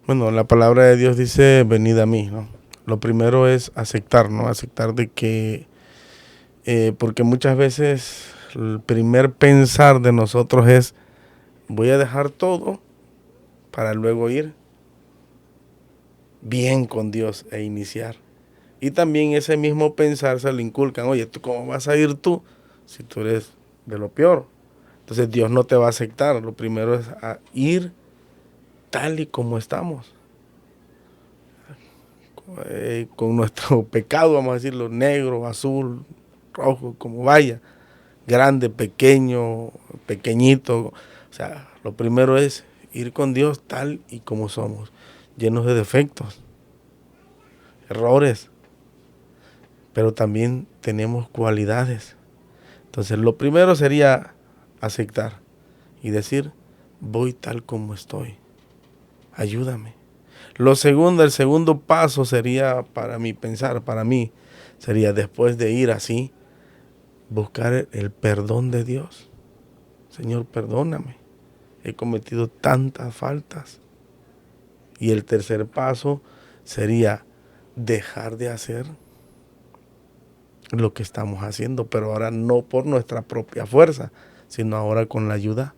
Bueno, la palabra de Dios dice, venid a mí, ¿no? Lo primero es aceptar, ¿no? Aceptar de que, porque muchas veces el primer pensar de nosotros es, voy a dejar todo para luego ir bien con Dios e iniciar. Y también ese mismo pensar se le inculcan, oye, ¿tú cómo vas a ir tú si tú eres de lo peor? Entonces Dios no te va a aceptar. Lo primero es a ir tal y como estamos. Con nuestro pecado, vamos a decirlo, negro, azul, rojo, como vaya, grande, pequeño, pequeñito. O sea, lo primero es ir con Dios tal y como somos, llenos de defectos, errores, pero también tenemos cualidades. Entonces, lo primero sería aceptar y decir, voy tal como estoy, ayúdame. El segundo paso sería, para mí pensar, para mí, sería después de ir así, buscar el perdón de Dios. Señor, perdóname, he cometido tantas faltas. Y el tercer paso sería dejar de hacer lo que estamos haciendo, pero ahora no por nuestra propia fuerza, sino ahora con la ayuda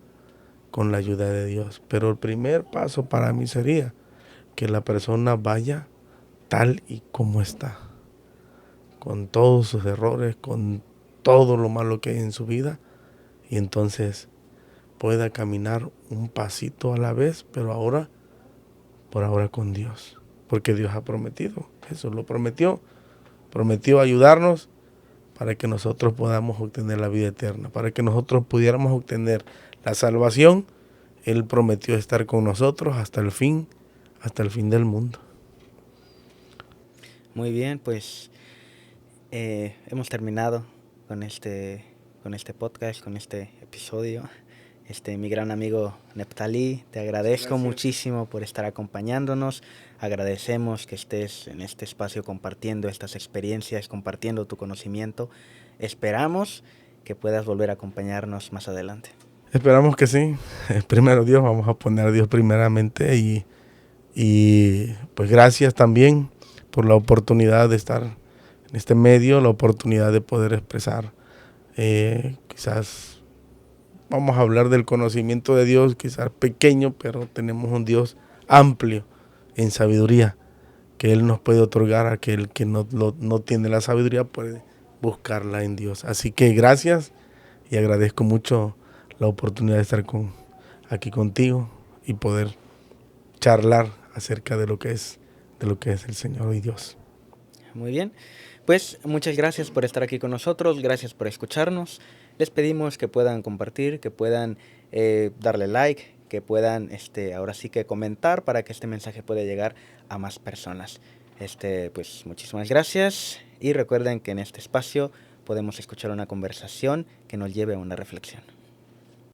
de Dios. Pero el primer paso para mí sería que la persona vaya tal y como está, con todos sus errores, con todo lo malo que hay en su vida, y entonces pueda caminar un pasito a la vez, pero ahora, por ahora con Dios, porque Dios ha prometido, Jesús lo prometió ayudarnos para que nosotros podamos obtener la vida eterna, para que nosotros pudiéramos obtener la salvación. Él prometió estar con nosotros hasta el fin del mundo. Muy bien, pues hemos terminado con este podcast, con este episodio. Mi gran amigo Neptalí, te agradezco muchísimo por estar acompañándonos. Agradecemos que estés en este espacio compartiendo estas experiencias, compartiendo tu conocimiento. Esperamos que puedas volver a acompañarnos más adelante. Esperamos que sí. Primero Dios, vamos a poner a Dios primeramente y pues gracias también por la oportunidad de estar en este medio, la oportunidad de poder expresar. Quizás vamos a hablar del conocimiento de Dios, quizás pequeño, pero tenemos un Dios amplio en sabiduría, que Él nos puede otorgar a aquel que no tiene la sabiduría, puede buscarla en Dios. Así que gracias y agradezco mucho la oportunidad de estar aquí contigo y poder charlar acerca de lo que es de lo que es el Señor y Dios. Muy bien. Pues muchas gracias por estar aquí con nosotros, gracias por escucharnos. Les pedimos que puedan compartir, que puedan darle like, que puedan ahora sí que comentar para que este mensaje pueda llegar a más personas. Pues muchísimas gracias y recuerden que en este espacio podemos escuchar una conversación que nos lleve a una reflexión.